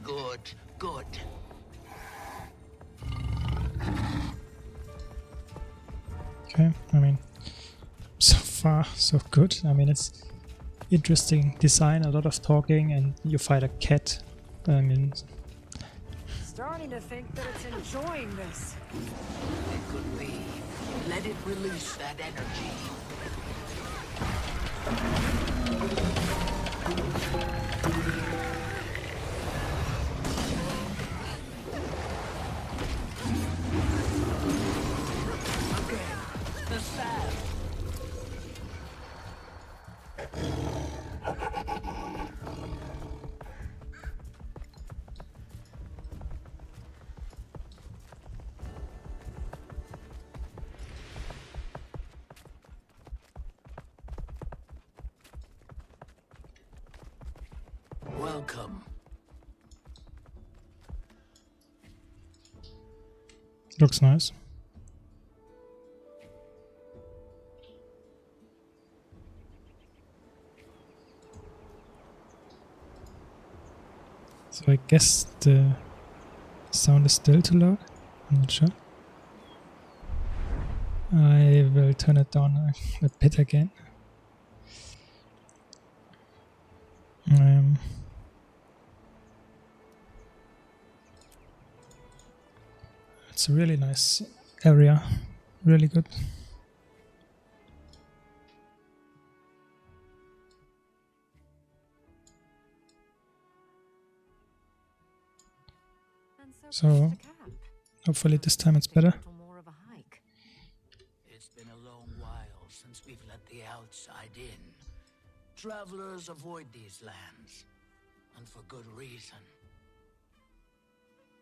Good, good. Okay, I mean, so far so good. I mean, it's interesting design, a lot of talking, and you fight a cat. I mean, Starting to think that it's enjoying this. It could be. Let it release that energy. Again, the salve. Welcome. looks nice. So I guess the sound is still too loud. I'm not sure. I will turn it down a bit again. It's a really nice area, really good. So hopefully this time it's better. It's been a long while since we've let the outside in. Travelers avoid these lands, and for good reason.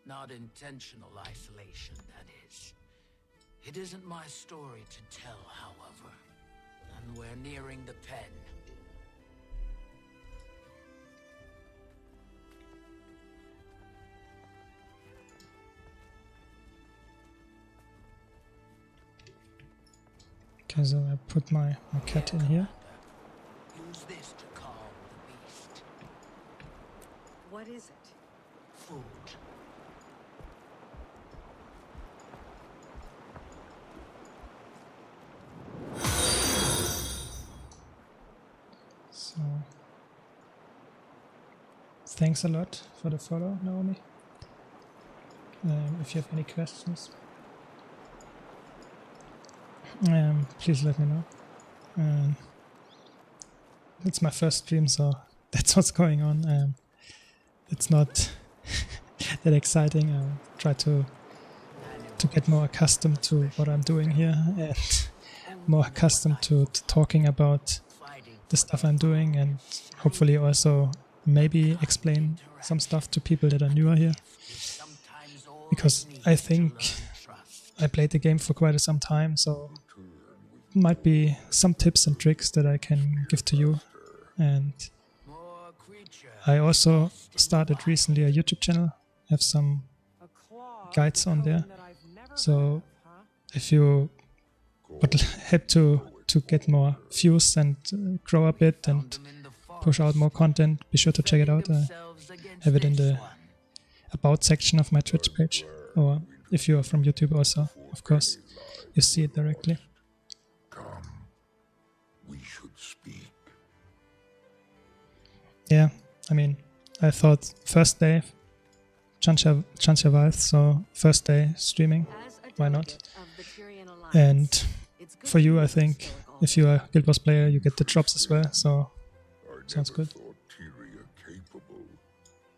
Not intentional isolation, that is. It isn't my story to tell, however, and we're nearing the pen. Okay, so I put my cat in here. Use this to calm the beast. What is it? Food. So thanks a lot for the follow, Naomi. If you have any questions, please let me know. It's my first stream, so that's what's going on. It's not that exciting. I'll try to get more accustomed to what I'm doing here and more accustomed to talking about the stuff I'm doing, and hopefully also maybe explain some stuff to people that are newer here, because I think I played the game for quite some time, so might be some tips and tricks that I can give to you. And I also started recently a YouTube channel. I have some guides on there, so if you would help to get more views and grow a bit and push out more content, be sure to check it out. I have it in the about section of my Twitch page, or if you are from YouTube also, of course, you see it directly. We should speak. Yeah, I mean, I thought first day, Janthir Valve, so first day streaming, why not? And for you, I think, if you are a Guild Wars player, you get the drops as well, so sounds good.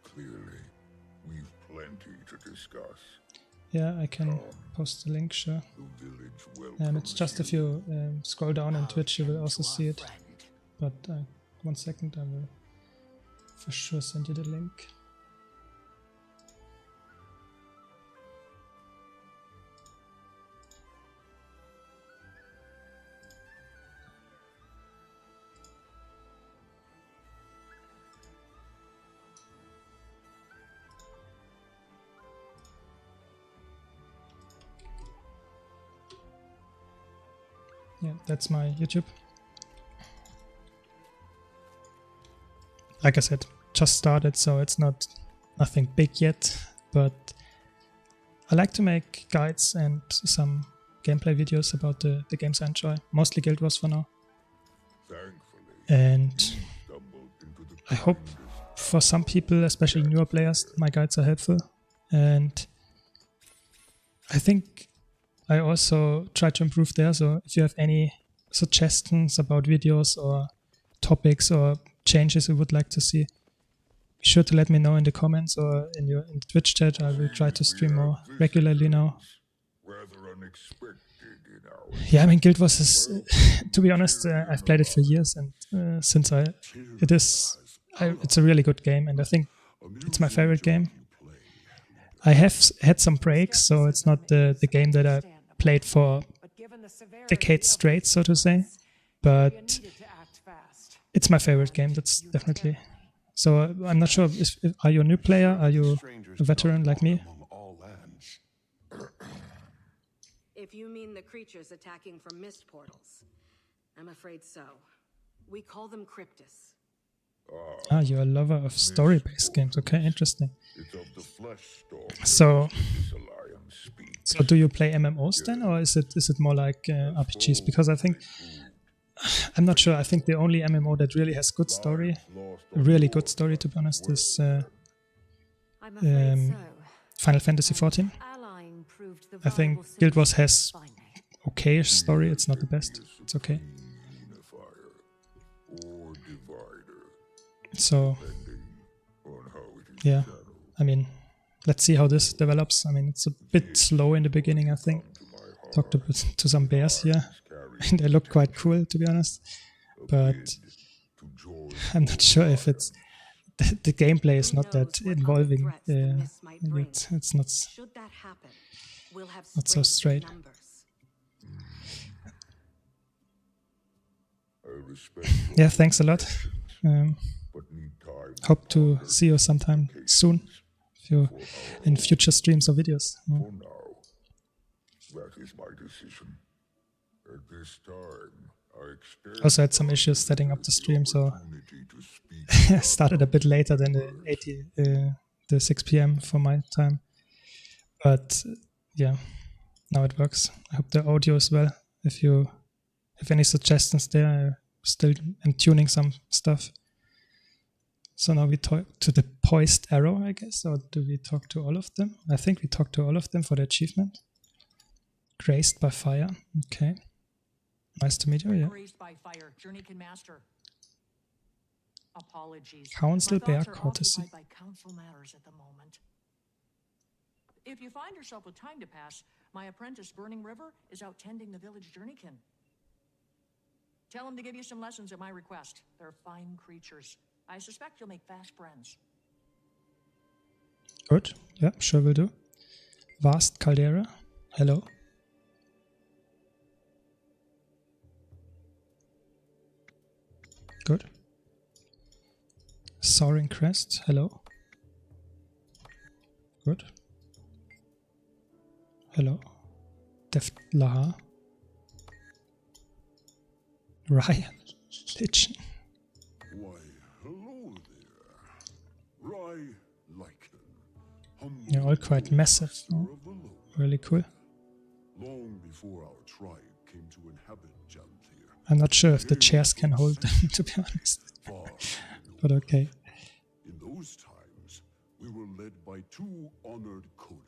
Clearly, we've plenty to discuss. Yeah, I can post the link, sure. It's just if you scroll down on Twitch, you will also see it. But 1 second, I will for sure send you the link. Yeah, that's my YouTube. Like I said, just started, so it's nothing big yet, but I like to make guides and some gameplay videos about the games I enjoy, mostly Guild Wars for now. And I hope for some people, especially newer players, my guides are helpful. And I think I also try to improve there, so if you have any suggestions about videos or topics or changes you would like to see, be sure to let me know in the comments or in the Twitch chat. I will try to stream more regularly now. Yeah, I mean, Guild Wars is, to be honest, I've played it for years, and it's a really good game, and I think it's my favorite game. I have had some breaks, so it's not the game that I played for decades straight, so to say, but it's my favorite game, that's definitely. So I'm not sure, are you a new player? Are you a veteran like me? If you mean the creatures attacking from mist portals, I'm afraid so. We call them cryptis. Ah, you're a lover of story-based games. Okay, interesting. So do you play MMOs then, or is it more like RPGs? Because I think, I'm not sure. I think the only MMO that really has good story, really good story, to be honest, is Final Fantasy XIV. I think Guild Wars has okay-ish story. It's not the best. It's okay. So, yeah, I mean, let's see how this develops. I mean, it's a bit slow in the beginning, I think. Talked to some bears here, and they look quite cool, to be honest. But I'm not sure if it's... The gameplay is not that involving. It's not so straight. Yeah, thanks a lot. Hope to see you sometime soon, if you in future streams or videos. Yeah. For now, that is my decision. At this time, I also had some issues setting up the stream, so I started a bit later than the 6 p.m. for my time. But yeah, now it works. I hope the audio as well. If you have any suggestions there, I still am tuning some stuff. So now we talk to the poised arrow, I guess, or do we talk to all of them? I think we talk to all of them for the achievement. Graced by fire. Okay. Nice to meet you, yeah. Graced by fire, Journeykin Master. Apologies. Council Bear Courtesy. By council matters at the moment. If you find yourself with time to pass, my apprentice Burning River is out tending the village Journeykin. Tell him to give you some lessons at my request. They're fine creatures. I suspect you'll make fast friends. Good. Yeah, sure will do. Vast Caldera. Hello. Good. Soaring Crest. Hello. Good. Hello. Deft Laha. Ryan Lich. Why, hello there. Roguelites. You're all quite massive. Really cool. Long before our tribe came to inhabit Janthir, I'm not sure if the chairs can hold them, to be honest. But okay. In those times, we were led by two honored Coden.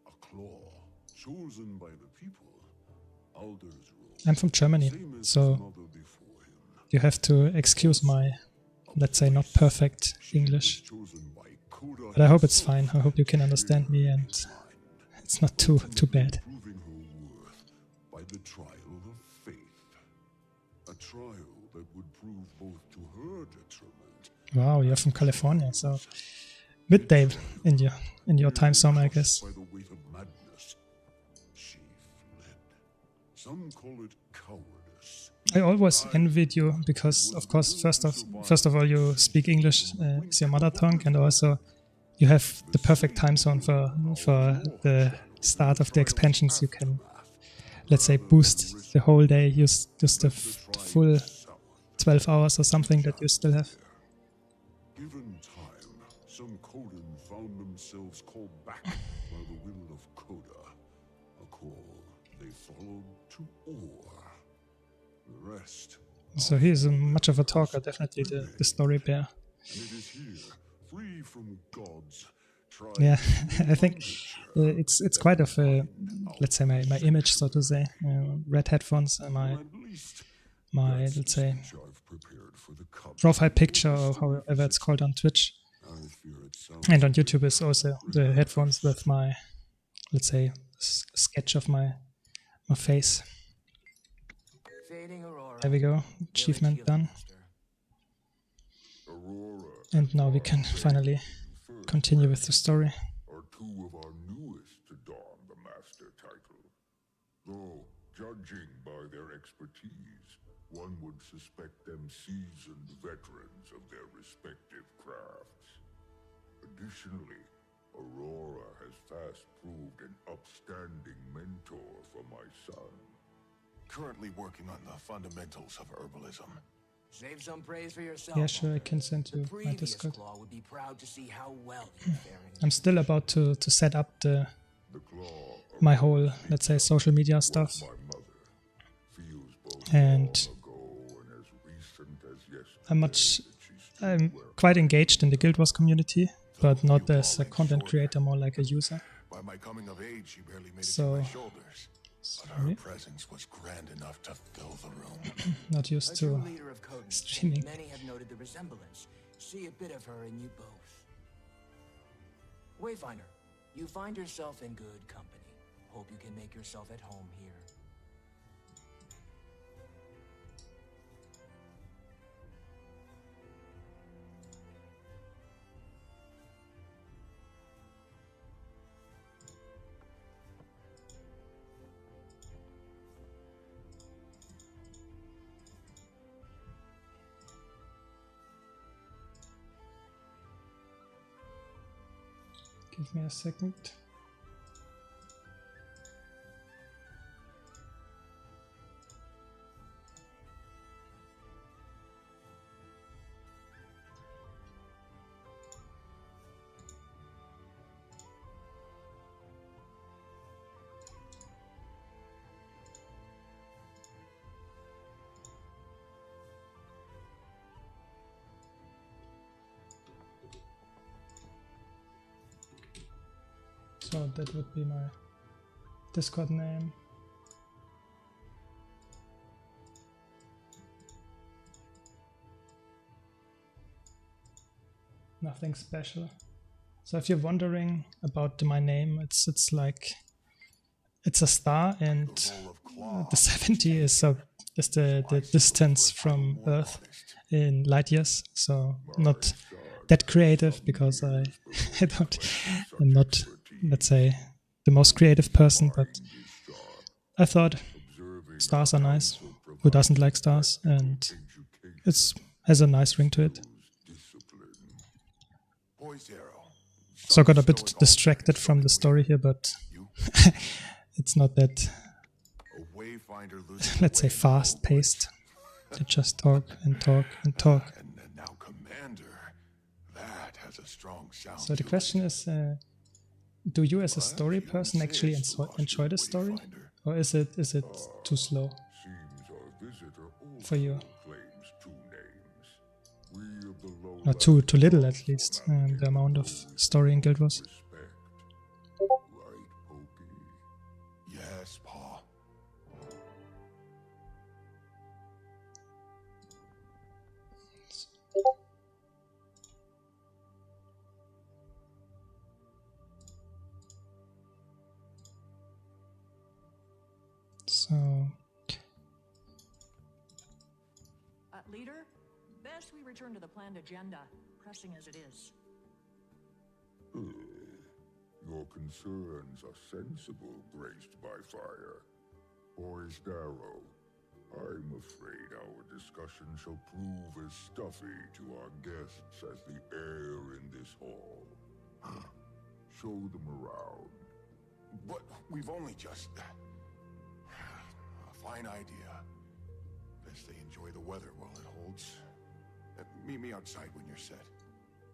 A claw, chosen by the people. Alder's rule. I'm from Germany, so you have to excuse my, let's say, not perfect English. But I hope it's fine. I hope you can understand me and it's not too bad. By the trial of faith. A trial that would prove both to her detriment. Wow, you're from California, so midday in your time zone, I guess. By the weight of madness, she fled. Some call it cowardice. I always envied you because, of course, first of all, you speak English, it's your mother tongue, and also you have the perfect time zone for the start of the expansions. You can, let's say, boost the whole day, use just the full 12 hours or something that you still have. Given time, some Coden found themselves called back by the will of Coda. A call they followed to Or. The rest. So he is much of a talker, definitely the story bear. And it is here, free from gods. Yeah, I think it's quite of a, let's say, my image, so to say. Red headphones, my let's say profile picture, or however it's called on Twitch, and on YouTube is also the headphones with my, let's say, sketch of my face. There we go, achievement done. And now we can finally continue with the story. Are two of our newest to don the master title. Though, judging by their expertise, one would suspect them seasoned veterans of their respective crafts. Additionally, Aurora has fast proved an upstanding mentor for my son. Currently working on the fundamentals of herbalism. Save some praise for yourself. Yeah, sure, I can send you my Discord. Would be proud to see how well I'm still about to set up my whole, let's say, social media stuff. And I'm quite engaged in the Guild Wars community, but not as a content creator, more like a user. By my coming of age, she barely made it So, to my shoulders. But her presence was grand enough to fill the room. Not used to streaming. Many have noted the resemblance. See a bit of her in you both. Wayfinder, you find yourself in good company. Hope you can make yourself at home here. Give me a second. So that would be my Discord name. Nothing special. So if you're wondering about my name, it's like it's a star, and the 70 is the distance from Earth in light years. So not that creative, because I'm not, let's say, the most creative person, but I thought stars are nice. Who doesn't like stars? And it has a nice ring to it. So I got a bit distracted from the story here, but it's not that, let's say, fast-paced. They just talk and talk and talk. So the question is, do you as a story person actually enjoy the story? Or is it too slow? Seems our visitor for you. Claims 2 names. We of the low Not too little at least, the amount of story in Guild Wars. Right, Pokey? Yes, Pa. So, Leader, best we return to the planned agenda, pressing as it is. Your concerns are sensible, graced by fire. Boys Darrow, I'm afraid our discussion shall prove as stuffy to our guests as the air in this hall. Show them around. But we've only just... A fine idea. Best they enjoy the weather while it holds. Meet me outside when you're set.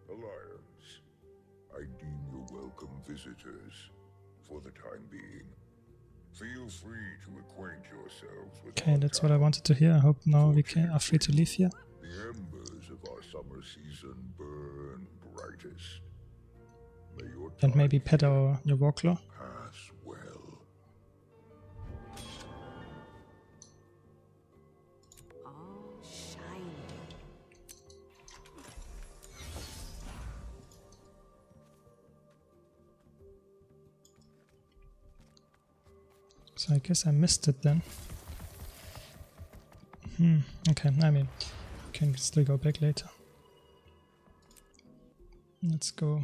Alliance, I deem you welcome visitors, for the time being. Feel free to acquaint yourselves with okay, that's what I wanted to hear. I hope now we are free to leave here. the embers of our summer season burn brightest. May your And maybe pet our new Warclaw. pass well. So I guess I missed it then. Okay, I mean, can still go back later. Let's go.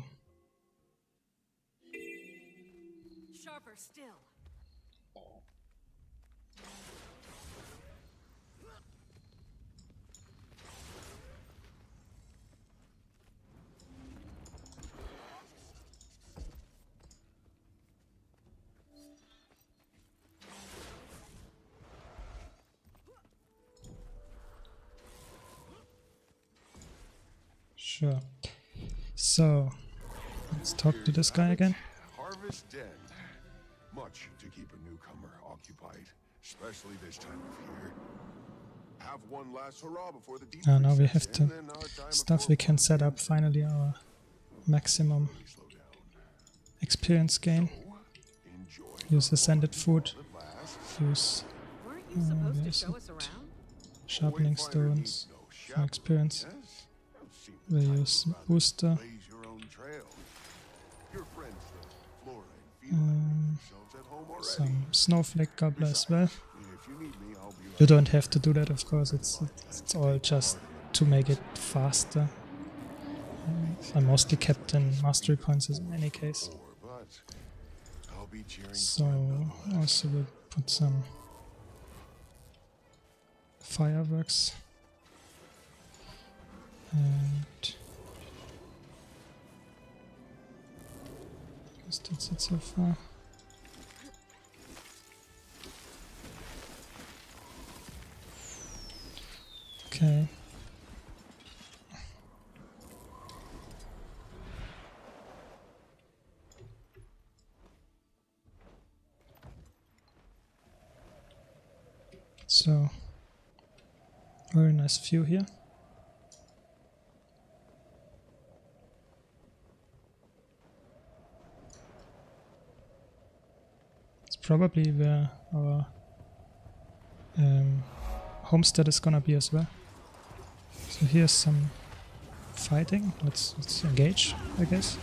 Sharper still. Sure. So, let's talk to this guy again. Harvest Den. Much to keep a newcomer occupied, especially this time of year. Have one last hurrah before the deep Now we sets have in, to and our time of stuff we can set up finally our maximum experience gain. Use ascended food. Use where is it? Sharpening stones for experience. We'll use booster. Some snowflake gobbler as well. You don't have to do that, of course. It's all just to make it faster. I mostly kept in mastery points in any case. So also we'll put some fireworks. And that's it so far. Okay. So, very nice view here. It's probably where our homestead is gonna be as well. So here's some fighting. Let's engage, I guess.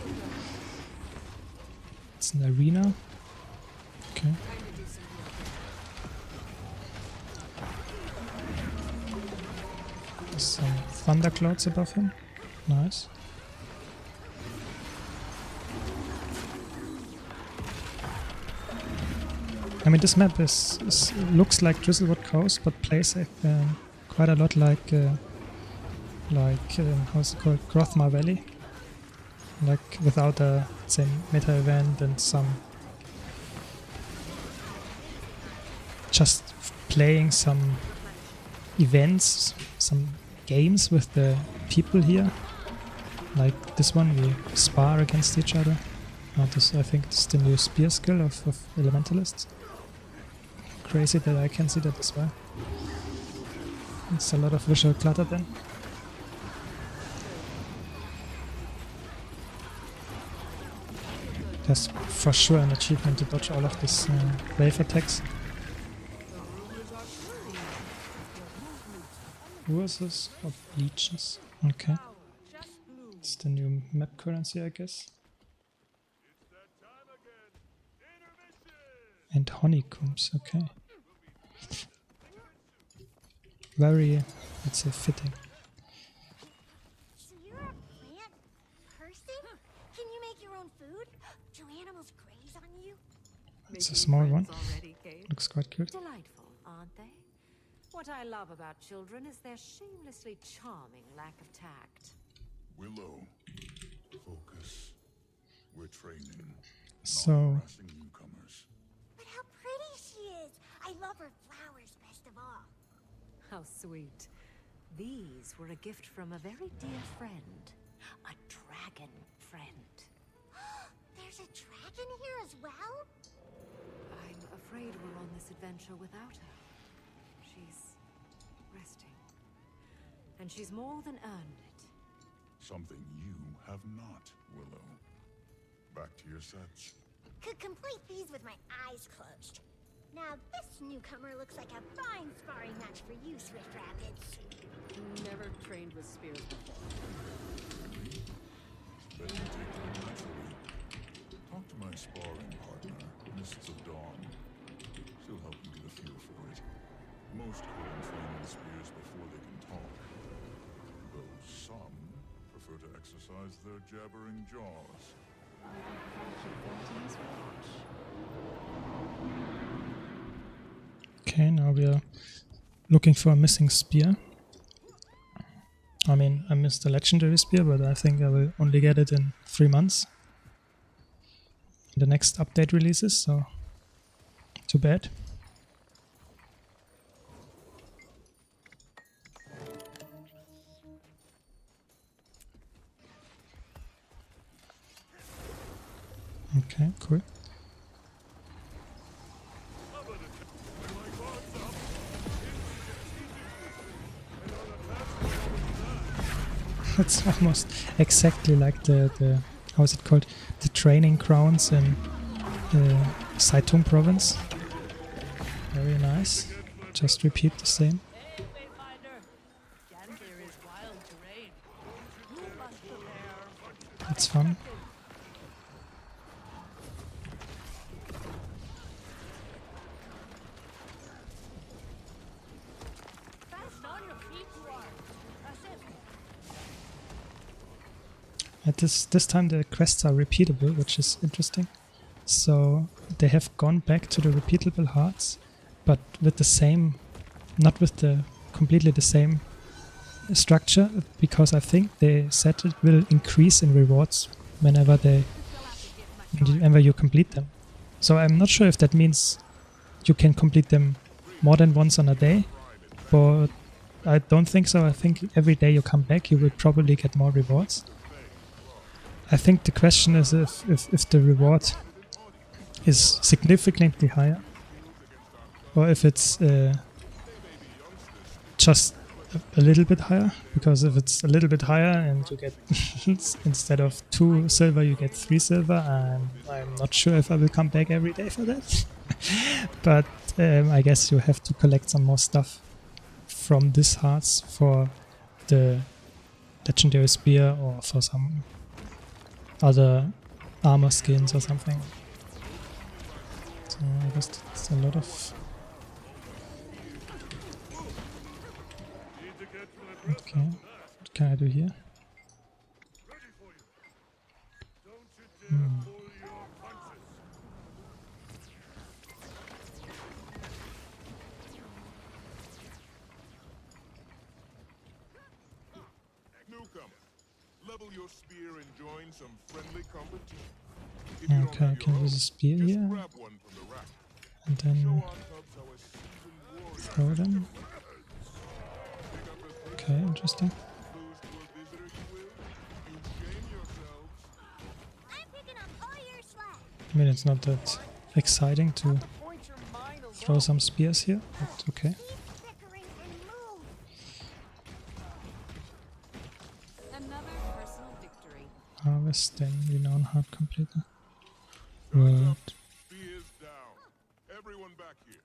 It's an arena. Okay. There's some thunderclouds above him. Nice. I mean, this map looks like Drizzlewood Coast, but plays quite a lot like how's it called, Grothmar Valley, like without a say meta event and some just playing some events, some games with the people here. Like this one, we spar against each other. This, I think, this is the new spear skill of elementalists. Crazy that I can see that as well. It's a lot of visual clutter then. There's for sure an achievement to dodge all of these wave attacks. Ursus or leeches. Okay. It's the new map currency, I guess. And honeycombs, okay. Very, let's say, fitting. So you're a plant person? Can you make your own food? Do animals graze on you? It's a small one. Looks quite cute. Delightful, aren't they? What I love about children is their shamelessly charming lack of tact. Willow, focus. We're training, So, harassing newcomers. But how pretty she is! I love her flowers best of all. How sweet. These were a gift from a very dear friend. A dragon friend. There's a dragon here as well? I'm afraid we're on this adventure without her. She's resting. And she's more than earned it. Something you have not, Willow. Back to your sets. Could complete these with my eyes closed. Now this newcomer looks like a fine sparring match for you, Swift Rapids. Never trained with spears before. Let me take them naturally. Talk to my sparring partner, Mists of Dawn. She'll help you get a feel for it. Most can train with spears before they can talk. Though some prefer to exercise their jabbering jaws. okay, now we are looking for a missing spear. I mean, I missed the legendary spear, but I think I will only get it in 3 months. The next update releases, so too bad. Okay, cool. It's almost exactly like the how is it called? The training grounds in Saitung province. Very nice. Just repeat the same. It's fun. At this time the quests are repeatable, which is interesting. So they have gone back to the repeatable hearts, but with the same, not with the completely the same structure, because I think they said it will increase in rewards whenever you complete them. So I'm not sure if that means you can complete them more than once on a day, but I don't think so. I think every day you come back you will probably get more rewards. I think the question is if the reward is significantly higher, or if it's just a little bit higher. Because if it's a little bit higher and you get instead of 2 silver you get 3 silver, and I'm not sure if I will come back every day for that. But I guess you have to collect some more stuff from these hearts for the legendary spear or for some other armor skins or something. So I guess that's a lot of... Okay, what can I do here? Level your spear and join some friendly competition. Okay, I can use a spear here. And then throw them. Okay, interesting. I mean, it's not that exciting to throw some spears here, but okay. Another personal victory. Harvesting, renown hard completer. Right. Spears down. Everyone back here.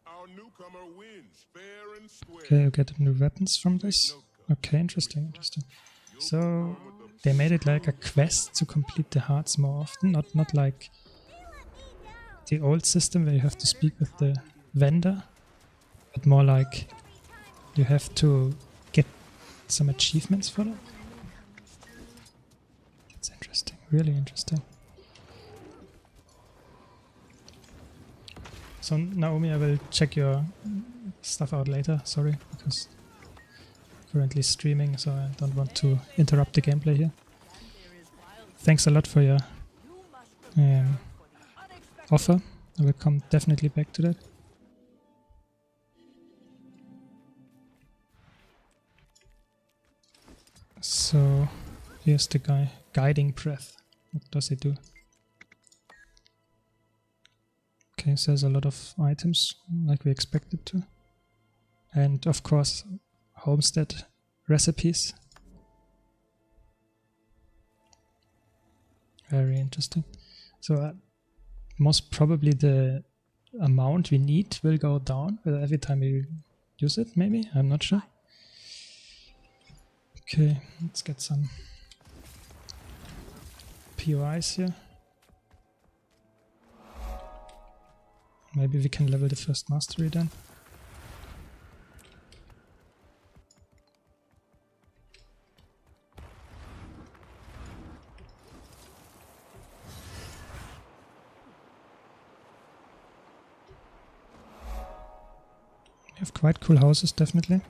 Our newcomer wins, fair and square. Okay, you get new weapons from this. Okay, interesting. So they made it like a quest to complete the hearts more often, not like the old system where you have to speak with the vendor, but more like you have to get some achievements for it. That's interesting, really interesting. So Naomi, I will check your stuff out later, sorry, because currently streaming, so I don't want to interrupt the gameplay here. Thanks a lot for your offer. I will come definitely back to that. So here's the guy, guiding breath. What does he do? Okay, so there's a lot of items like we expected to. And of course, homestead recipes. Very interesting. So most probably the amount we need will go down every time we use it, maybe? I'm not sure. Okay, let's get some POIs here. Maybe we can level the first mastery then. We have quite cool houses, definitely.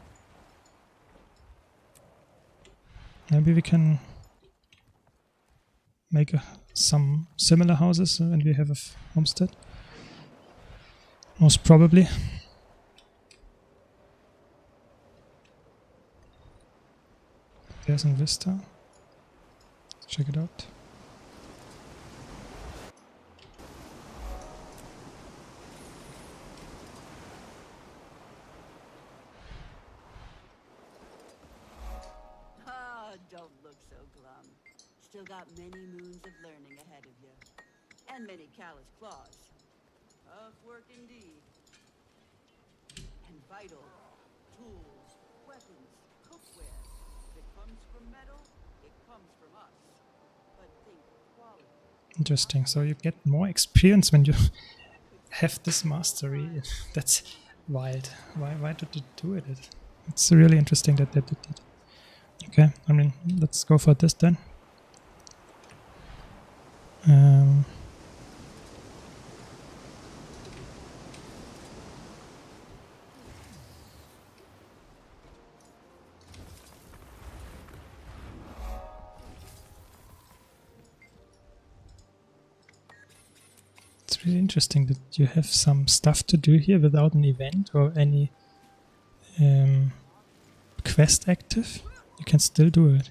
Maybe we can make some similar houses when we have a homestead. Most probably. There's an vista. Let's check it out. Don't look so glum. Still got many moons of learning ahead of you. And many callous claws. Tough work indeed. And vital. Tools, weapons, cookware. If it comes from metal, it comes from us. But think quality. Interesting. So you get more experience when you have this mastery. That's wild. Why did they do it? It's really interesting that they did it. Okay, I mean, let's go for this then. It's really interesting that you have some stuff to do here without an event or any quest active. You can still do it.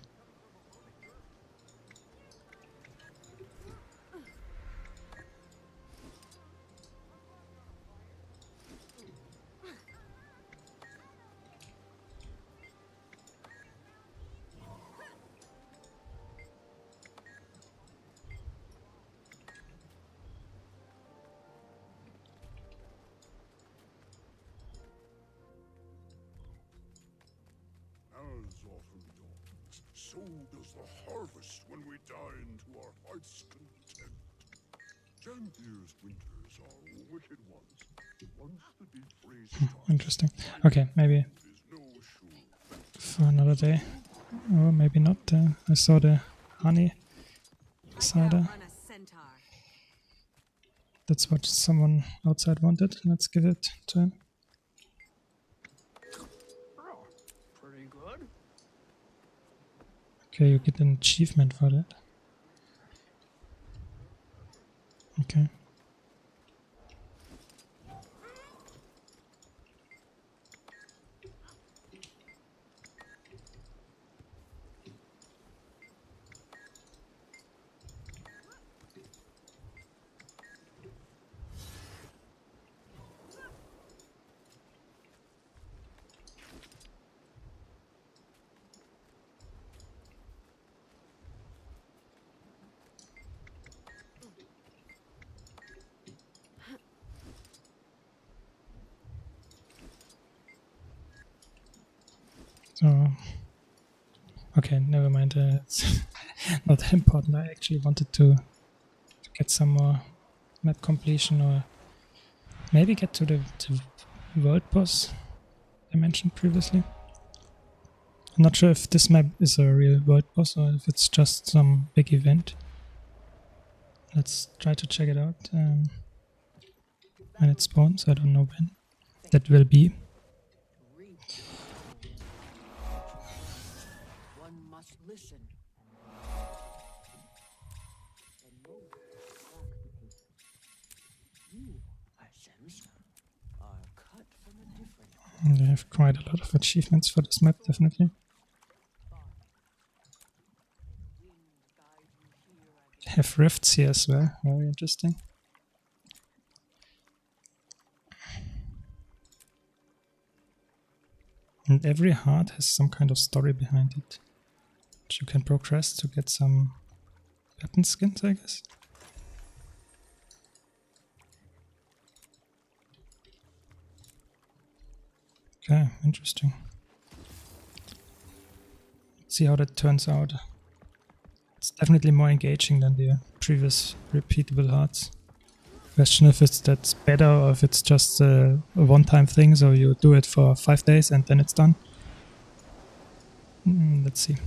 So does the harvest when we dine to our heart's content. Janthir's winters are wicked ones. Once the deep freeze starts, Interesting. Okay, maybe for another day. Or maybe not. I saw the honey cider. That's what someone outside wanted. Let's give it to him. Pretty good. Okay, you get an achievement for that. Okay. So, okay, never mind. It's not that important. I actually wanted to get some more map completion, or maybe get to the world boss I mentioned previously. I'm not sure if this map is a real world boss or if it's just some big event. Let's try to check it out when it spawns. I don't know when that will be. One must listen. You, I sense, are cut from a different. And I have quite a lot of achievements for this map, definitely. I have rifts here as well, very interesting. And every heart has some kind of story behind it, which you can progress to get some weapon skins, I guess. Okay, interesting. Let's see how that turns out. It's definitely more engaging than the previous repeatable hearts. Question if that's better or if it's just a one-time thing, so you do it for 5 days and then it's done. Let's see.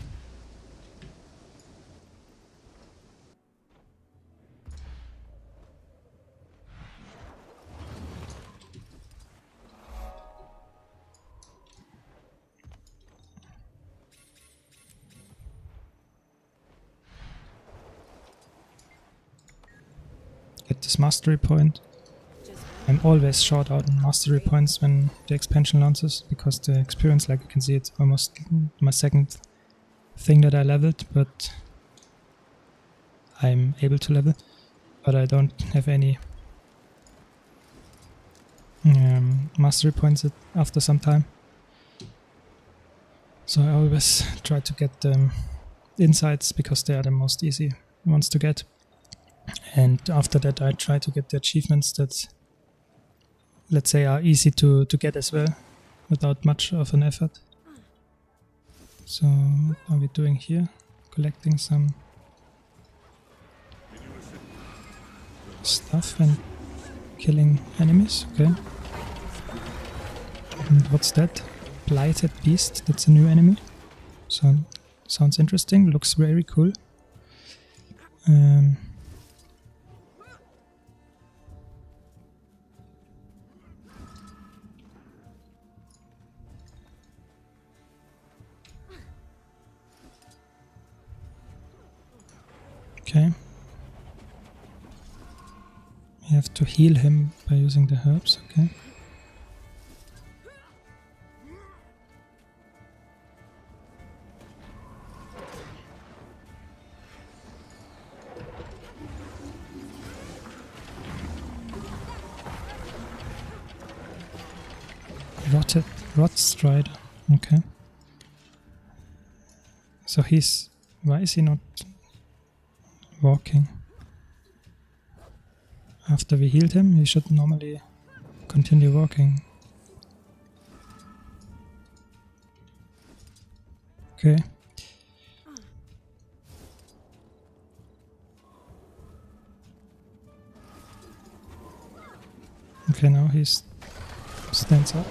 Get this mastery point. I'm always short out on mastery points when the expansion launches, because the experience, like you can see, it's almost my second thing that I leveled, but I'm able to level, but I don't have any mastery points after some time. So I always try to get the insights because they are the most easy ones to get. And after that I try to get the achievements that, let's say, are easy to get as well, without much of an effort. So what are we doing here? Collecting some stuff and killing enemies, okay. And what's that? Blighted Beast, that's a new enemy. So sounds interesting, looks very cool. Okay. You have to heal him by using the herbs, okay. Rot Strider, okay. So why is he not walking? After we healed him, he should normally continue walking. Okay. Okay, now he stands up.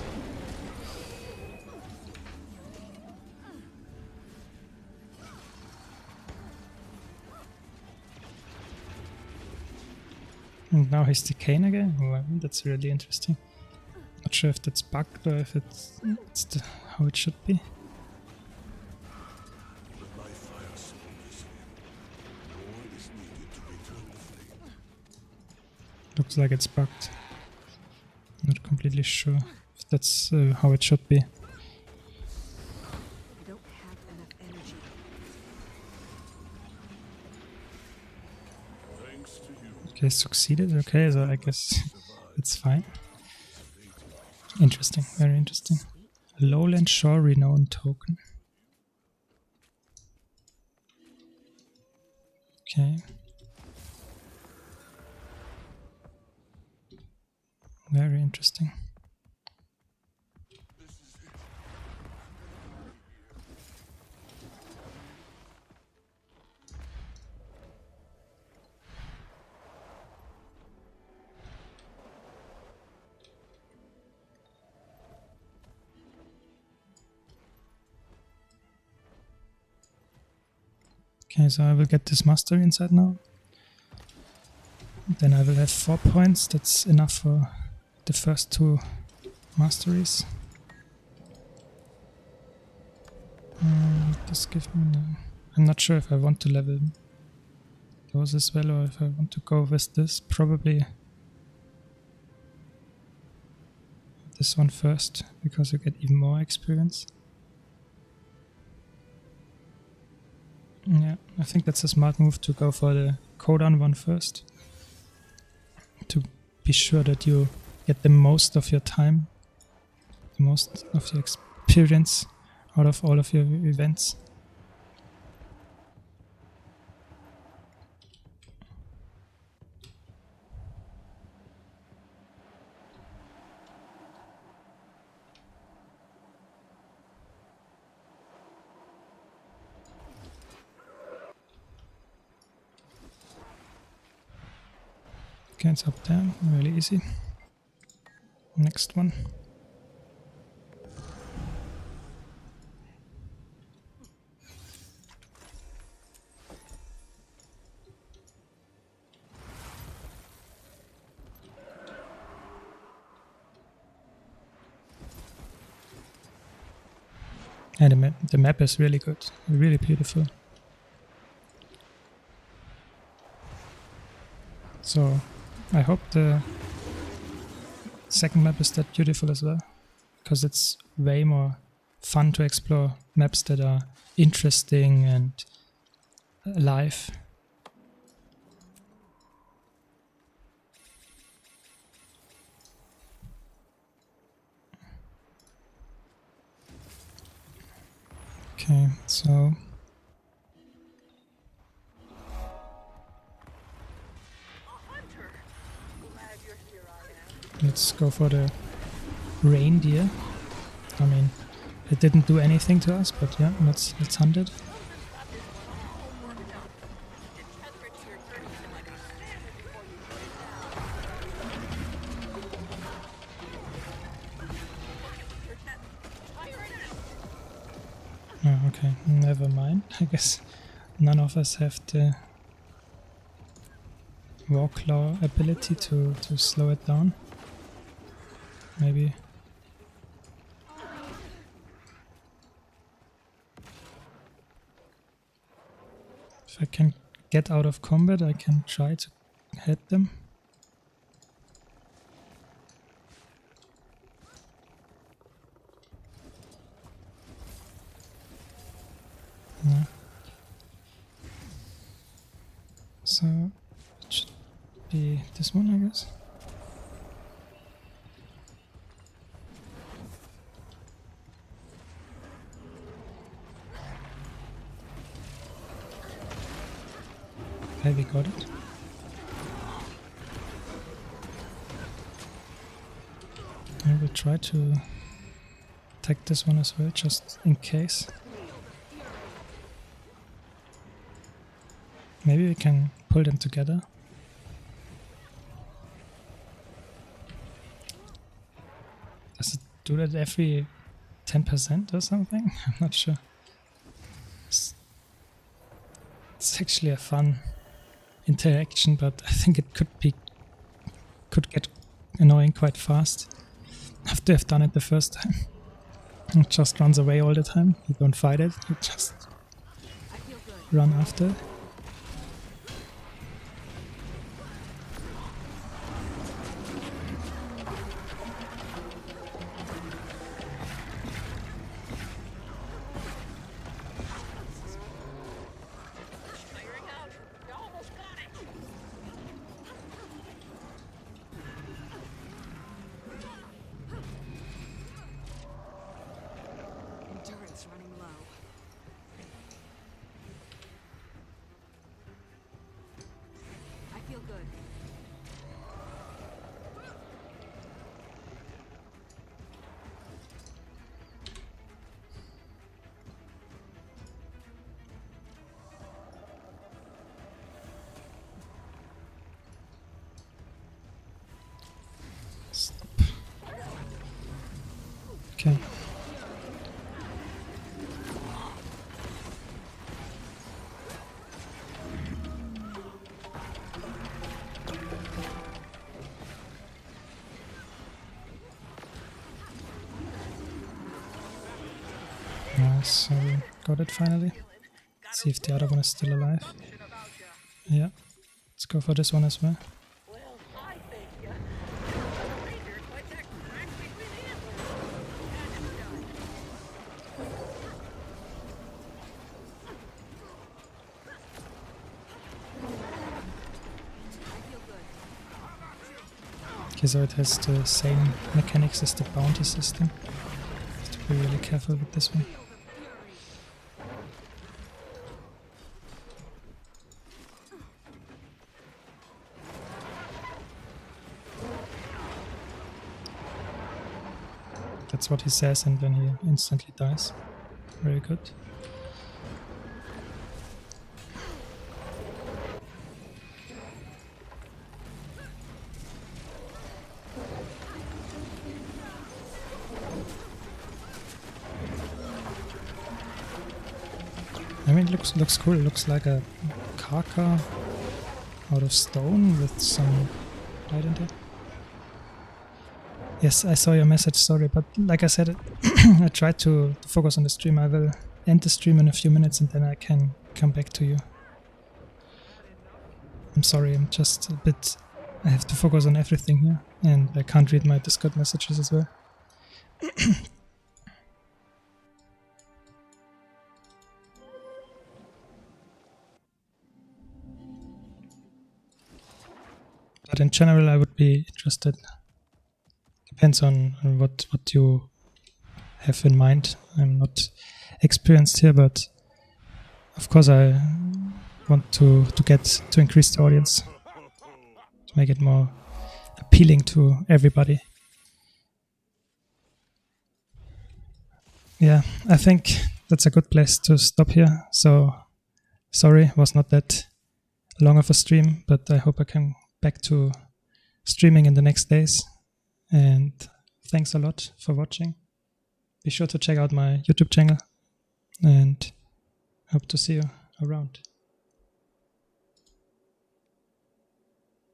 And now he's decaying again? Well, that's really interesting. Not sure if that's bugged or if it's how it should be. Looks like it's bugged. Not completely sure if that's how it should be. Okay, succeeded. Okay, so I guess it's fine. Interesting, very interesting. Lowland Shore Renown token. Okay. Very interesting. Okay, so I will get this mastery inside now. Then I will have 4 points. That's enough for the first 2 masteries. Just give me the... I'm not sure if I want to level those as well, or if I want to go with this. Probably this one first, because you get even more experience. Yeah, I think that's a smart move to go for the cooldown one first. To be sure that you get the most of your time, the most of your experience out of all of your events. Okay, it's up there, really easy. Next one. And the map is really good, really beautiful. So I hope the second map is that beautiful as well, because it's way more fun to explore maps that are interesting and alive. Okay, so let's go for the reindeer. I mean, it didn't do anything to us, but yeah, let's hunt it. Oh, okay, never mind. I guess none of us have the Warclaw ability to slow it down. Maybe. If I can get out of combat, I can try to hit them. Yeah. So it should be this one, I guess. Okay, we got it. I will try to attack this one as well, just in case. Maybe we can pull them together. Does it do that every 10% or something? I'm not sure. It's actually a fun interaction, but I think it could get annoying quite fast after I've done it the first time. It just runs away all the time. You don't fight it, you just run after it. Endurance running low. I feel good. Stop. Okay. So we got it finally. Let's see if the other one is still alive. Yeah. Let's go for this one as well. Okay, so it has the same mechanics as the bounty system. Have to be really careful with this one. That's what he says, and then he instantly dies. Very good. I mean, it looks cool. It looks like a car out of stone with some light in there. Yes, I saw your message, sorry, but like I said, I tried to focus on the stream. I will end the stream in a few minutes and then I can come back to you. I'm sorry, I'm just a bit... I have to focus on everything here, and I can't read my Discord messages as well. But in general, I would be interested. Depends on what you have in mind. I'm not experienced here, but of course I want to increase the audience, to make it more appealing to everybody. Yeah, I think that's a good place to stop here. So sorry, it was not that long of a stream, but I hope I come back to streaming in the next days. And thanks a lot for watching. Be sure to check out my YouTube channel and hope to see you around.